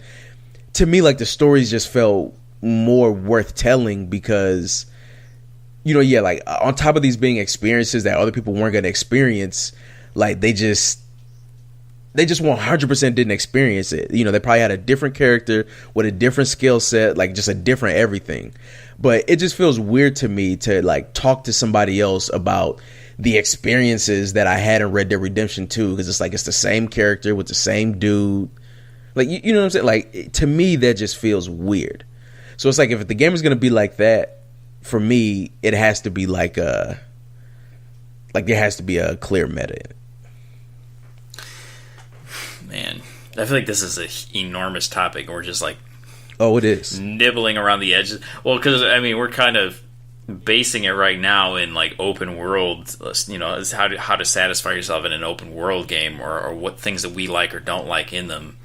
to me, like the stories just felt more worth telling because like on top of these being experiences that other people weren't going to experience, like they just 100% didn't experience it. They probably had a different character with a different skill set, like just a different everything. But it just feels weird to me to like talk to somebody else about the experiences that I had in Red Dead Redemption 2, because it's like it's the same character with the same dude. Like you know what I'm saying? Like to me, that just feels weird. So it's like if the game is gonna be like that, for me, it has to be like there has to be a clear meta in it. Man, I feel like this is an enormous topic, and we're just like, it is nibbling around the edges. Well, because I mean, we're kind of basing it right now in like open world, is how to satisfy yourself in an open world game, or what things that we like or don't like in them.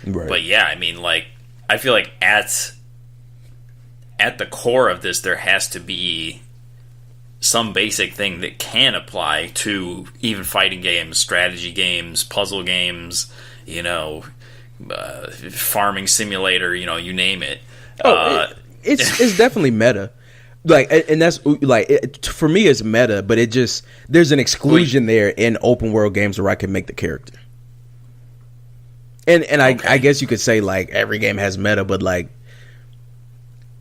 Right. But yeah, I mean, like I feel like at the core of this, there has to be some basic thing that can apply to even fighting games, strategy games, puzzle games, farming simulator, you name it. It's definitely meta. Like, and that's like for me, it's meta, but there's an exclusion there in open world games where I can make the character. And okay. I guess you could say like every game has meta, but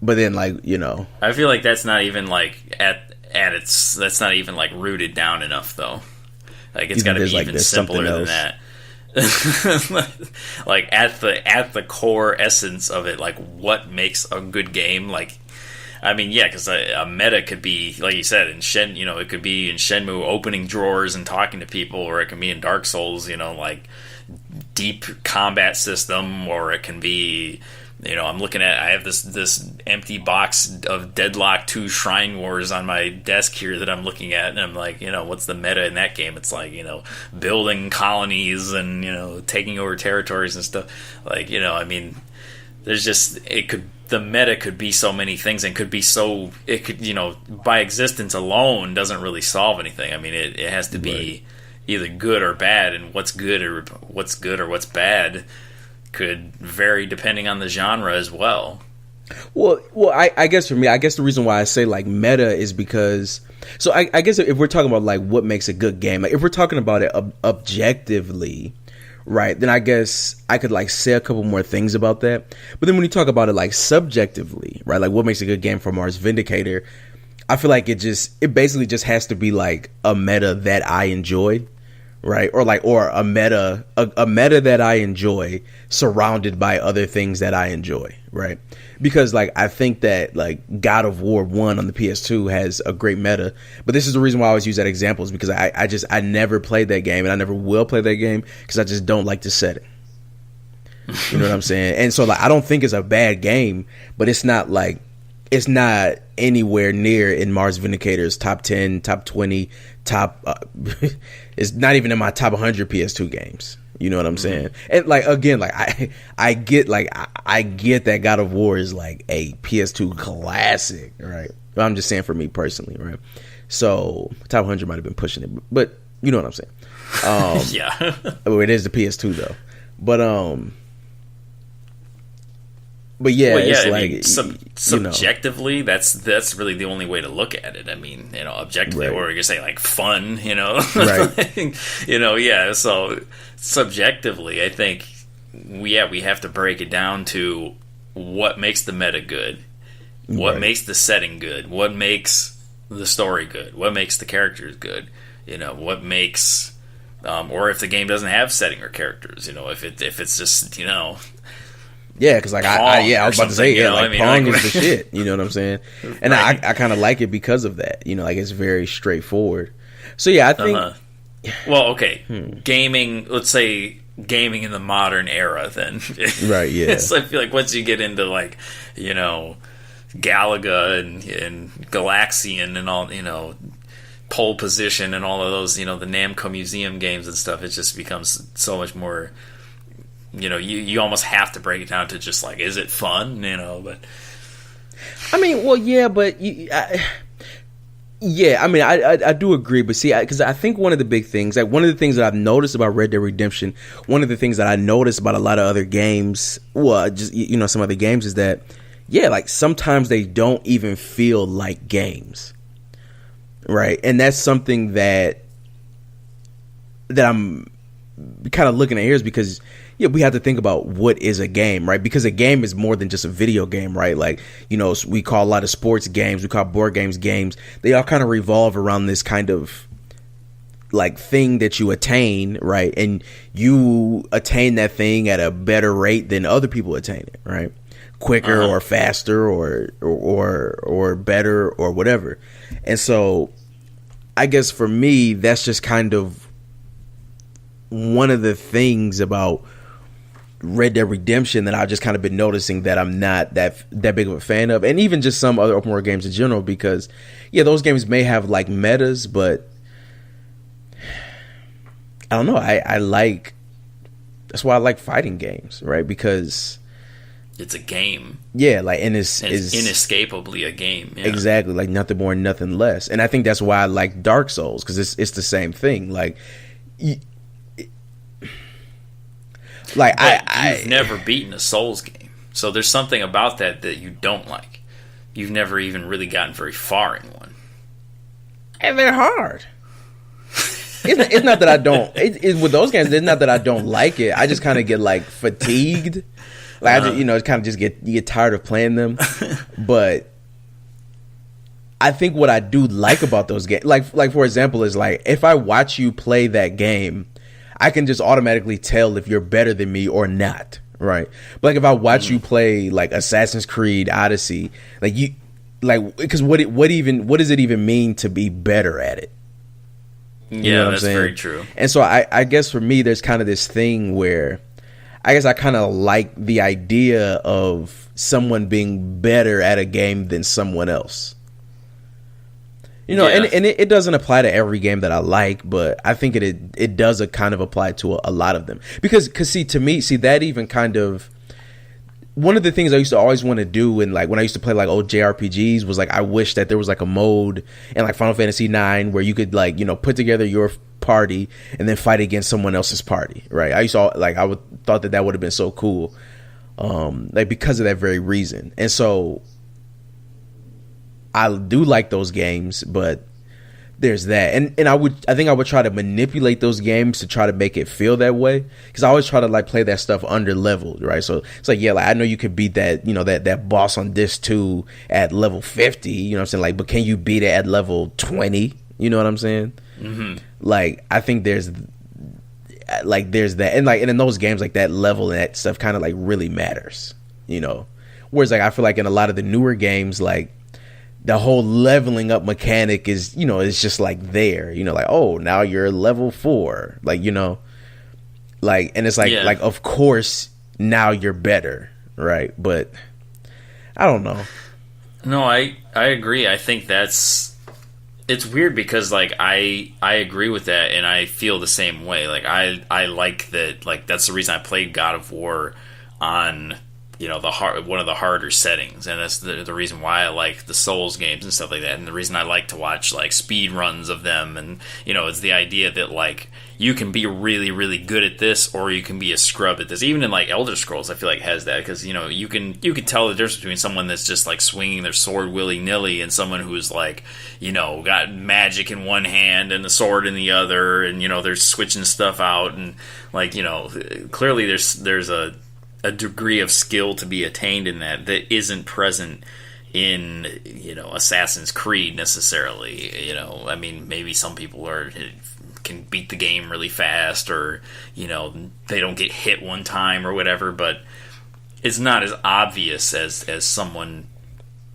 then I feel like that's not even like that's not even like rooted down enough though. Like it's got to be even simpler than that. Like at the core essence of it, like what makes a good game? Like, I mean, yeah, because a meta could be, like you said, in it could be in Shenmue opening drawers and talking to people, or it can be in Dark Souls, like deep combat system, or it can be. I'm looking at, I have this empty box of Deadlock 2 Shrine Wars on my desk here that I'm looking at, and I'm like, what's the meta in that game? It's like, building colonies and, taking over territories and stuff. Like, I mean, there's just, the meta could be so many things, and it could, by existence alone doesn't really solve anything. I mean, it has to be either good or bad, and what's good or what's bad could vary depending on the genre as well. Well, I guess for me, the reason why I say like meta is because, so I guess if we're talking about like what makes a good game, like if we're talking about it objectively, right, then I guess I could like say a couple more things about that. But then when you talk about it like subjectively, right, like what makes a good game for Mars Vindicator, I feel like it basically just has to be like a meta that I enjoy, right? Or a meta that I enjoy surrounded by other things that I enjoy, right? Because like I think that like God of War 1 on the PS2 has a great meta, but this is the reason why I always use that example, is because I never played that game, and I never will play that game because I just don't like the setting. You know what I'm saying? And so like I don't think it's a bad game, but it's not anywhere near in Mars Vindicator's top 10, top 20, top it's not even in my top 100 PS2 games. You know what I'm saying? And like again, like I get that God of War is like a PS2 classic, right? But I'm just saying for me personally, right? So top 100 might have been pushing it, but you know what I'm saying? Yeah. It is the PS2 though. But yeah, well, yeah, it's I like mean, subjectively, that's really the only way to look at it. I mean, objectively, right. or you could say like fun, right? Yeah. So subjectively, I think, we have to break it down to what makes the meta good, what makes the setting good, what makes the story good, what makes the characters good, what makes, or if the game doesn't have setting or characters, if it's just Yeah, because like I was about to say, Pong is the shit. You know what I'm saying? And right. I kind of like it because of that. Like it's very straightforward. So yeah, I think. Well, okay, gaming. Let's say gaming in the modern era, then. Right. Yeah. So I feel like once you get into like, Galaga and Galaxian and all, Pole Position and all of those, the Namco Museum games and stuff, it just becomes so much more. You almost have to break it down to just like, is it fun? But I mean, well, yeah, but I mean, I do agree, but see, because I think one of the big things, like one of the things that I've noticed about Red Dead Redemption, one of the things that I noticed about a lot of other games, well, just some other games, is that like sometimes they don't even feel like games, right? And that's something that I'm kind of looking at here, is because we have to think about what is a game, right? Because a game is more than just a video game, right? Like, we call a lot of sports games, we call board games games. They all kind of revolve around this kind of like thing that you attain, right? And you attain that thing at a better rate than other people attain it, right? Quicker or faster or better or whatever. And so I guess for me, that's just kind of one of the things about Red Dead Redemption that I've just kind of been noticing that I'm not that big of a fan of, and even just some other open world games in general, because those games may have like metas, but I don't know. That's why I like fighting games, right? Because it's a game. Yeah, like and it's inescapably a game. Yeah. Exactly, like nothing more, nothing less. And I think that's why I like Dark Souls, because it's the same thing. Like. You've never beaten a Souls game, so there's something about that you don't like. You've never even really gotten very far in one, and they're hard. It's not that I don't. With those games, it's not that I don't like it. I just kind of get like fatigued. Like it's kind of just you get tired of playing them. But I think what I do like about those games, like for example, is like if I watch you play that game, I can just automatically tell if you're better than me or not, right? But like if I watch you play like Assassin's Creed Odyssey, because what does it even mean to be better at it? You know what that's I'm saying? Very true. And so I guess for me, there's kind of this thing where I guess I kind of like the idea of someone being better at a game than someone else. And it doesn't apply to every game that I like, but I think it does kind of apply to a lot of them. Because to me, that even kind of, one of the things I used to always want to do, and like when I used to play like old JRPGs, was like I wish that there was like a mode in like Final Fantasy IX where you could like put together your party and then fight against someone else's party, right? I used to thought that would have been so cool, because of that very reason. And so I do like those games, but there's that, and I think I would try to manipulate those games to try to make it feel that way, because I always try to like play that stuff under leveled, right? So it's like I know you could beat that that boss on disc 2 at level 50, you know what I'm saying? Like, but can you beat it at level 20? You know what I'm saying? Mm-hmm. Like I think there's like there's that, and in those games, like that level and that stuff kind of like really matters, you know. Whereas like I feel like in a lot of the newer games, like the whole leveling up mechanic is, you know, it's just like there, you know, like, oh, now you're level 4, like, you know, like, and it's like like of course now you're better, right? But I don't know. No, I agree. I think it's weird because like I agree with that, and I feel the same way. Like I like that. Like that's the reason I played God of War on, you know, one of the harder settings, and that's the reason why I like the Souls games and stuff like that, and the reason I like to watch like speed runs of them. And you know, it's the idea that like you can be really really good at this, or you can be a scrub at this. Even in like Elder Scrolls, I feel like has that, because you know you can tell the difference between someone that's just like swinging their sword willy nilly and someone who's like, you know, got magic in one hand and the sword in the other, and you know they're switching stuff out, and like, you know, clearly there's a degree of skill to be attained in that isn't present in, you know, Assassin's Creed necessarily. You know, I mean, maybe some people can beat the game really fast, or you know, they don't get hit one time or whatever, but it's not as obvious as someone,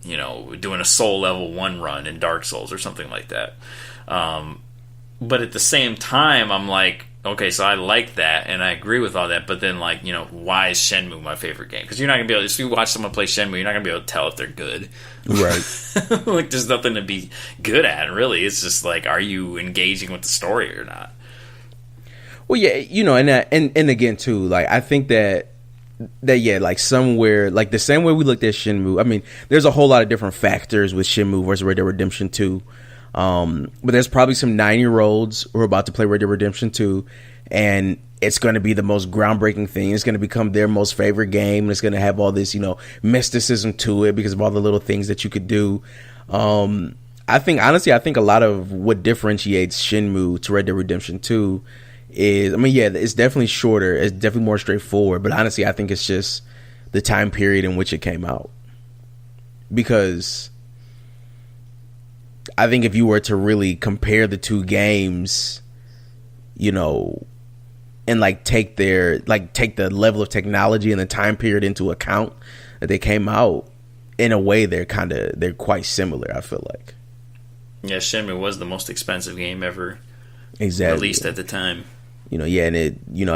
you know, doing a soul level 1 run in Dark Souls or something like that. But at the same time, I'm like, okay, so I like that, and I agree with all that, but then, like, you know, why is Shenmue my favorite game? Because you're not going to be able to, if you watch someone play Shenmue, you're not going to be able to tell if they're good. Right. Like, there's nothing to be good at, really. It's just, like, are you engaging with the story or not? Well, yeah, you know, and again, too, like, I think that yeah, like, somewhere, like, the same way we looked at Shenmue, I mean, there's a whole lot of different factors with Shenmue versus Red Dead Redemption 2. But there's probably some 9-year-olds who are about to play Red Dead Redemption 2, and it's going to be the most groundbreaking thing. It's going to become their most favorite game, and it's going to have all this, you know, mysticism to it because of all the little things that you could do. I think a lot of what differentiates Shenmue to Red Dead Redemption 2 is, I mean, yeah, it's definitely shorter. It's definitely more straightforward. But honestly, I think it's just the time period in which it came out. Because I think if you were to really compare the two games, you know, and like take the level of technology and the time period into account that they came out, in a way they're quite similar, I feel like. Yeah, Shenmue was the most expensive game ever released at the time. You know, yeah, and it, you know,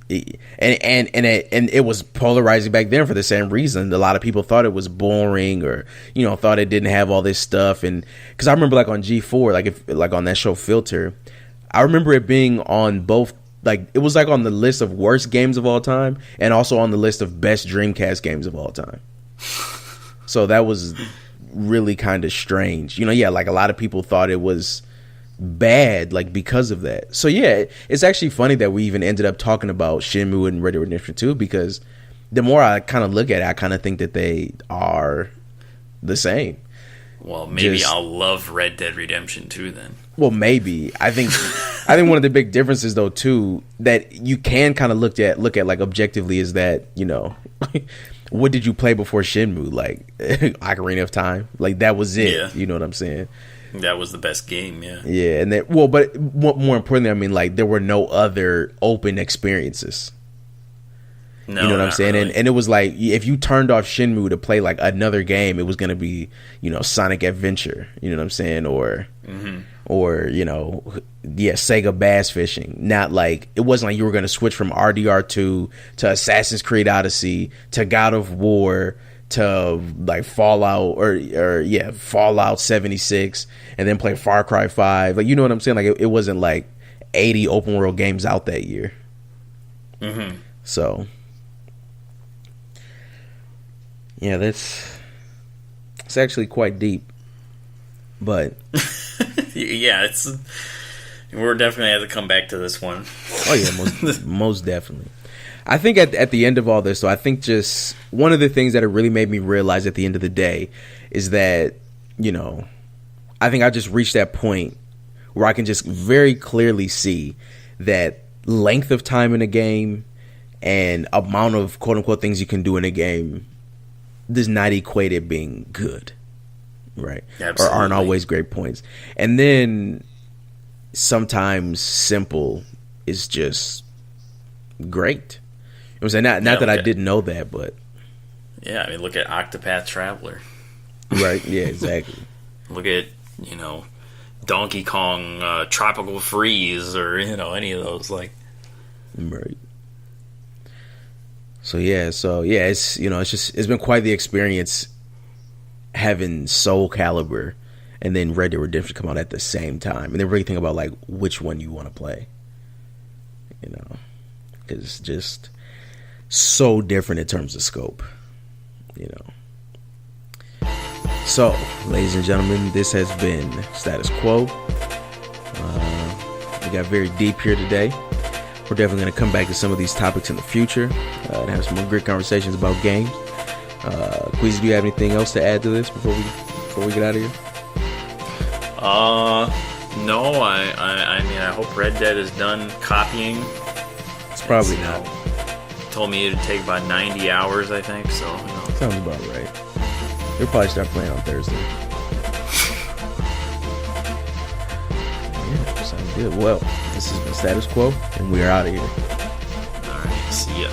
it was polarizing back then for the same reason. A lot of people thought it was boring, or, you know, thought it didn't have all this stuff. And because I remember, like, on G4, like on that show Filter, I remember it being on both, like, it was like on the list of worst games of all time, and also on the list of best Dreamcast games of all time. So that was really kind of strange, you know. Yeah, like, a lot of people thought it was bad, like, because of that. So yeah, it's actually funny that we even ended up talking about Shenmue and Red Dead Redemption 2, because the more I kind of look at it, I kind of think that they are the same. Well, maybe I'll love Red Dead Redemption 2 then. Well, maybe. I think one of the big differences, though, too, that you can kind of look at like objectively, is that, you know, what did you play before Shenmue? Like, Ocarina of Time, like, that was it. Yeah. You know what I'm saying? That was the best game, yeah. Yeah, and that, well, but more importantly, I mean, like, there were no other open experiences. No, you know what I'm saying? Really. And it was like, if you turned off Shenmue to play like another game, it was going to be, you know, Sonic Adventure, you know what I'm saying? Or, you know, yeah, Sega Bass Fishing. Not like, it wasn't like you were going to switch from RDR2 to Assassin's Creed Odyssey to God of War to like Fallout or Fallout 76, and then play Far Cry 5. Like, you know what I'm saying? Like, it wasn't like 80 open world games out that year. So yeah, it's actually quite deep, but yeah, we're definitely have to come back to this one. Oh yeah, most definitely. I think at the end of all this, so I think just one of the things that it really made me realize at the end of the day is that, you know, I think I just reached that point where I can just very clearly see that length of time in a game and amount of quote unquote things you can do in a game does not equate it being good, right? Absolutely. Or aren't always great points. And then sometimes simple is just great. It was not that I didn't know that, but yeah, I mean, look at Octopath Traveler. Right? Yeah, exactly. Look at Donkey Kong Tropical Freeze, or any of those like. Right. So yeah, it's it's been quite the experience having Soul Calibur and then Red Dead Redemption come out at the same time, and then really think about like which one you want to play. Because it's just so different in terms of scope. So, ladies and gentlemen, this has been Status Quo. We got very deep here today. We're definitely going to come back to some of these topics in the future and have some more great conversations about games. Queasy, do you have anything else to add to this before we get out of here? No. I mean, I hope Red Dead is done copying. It's probably not. Told me it'd take about 90 hours, I think. So sounds about right. We'll probably start playing on Thursday. Yeah, sounds good. Well, this has been Status Quo, and we are out of here. All right, see ya.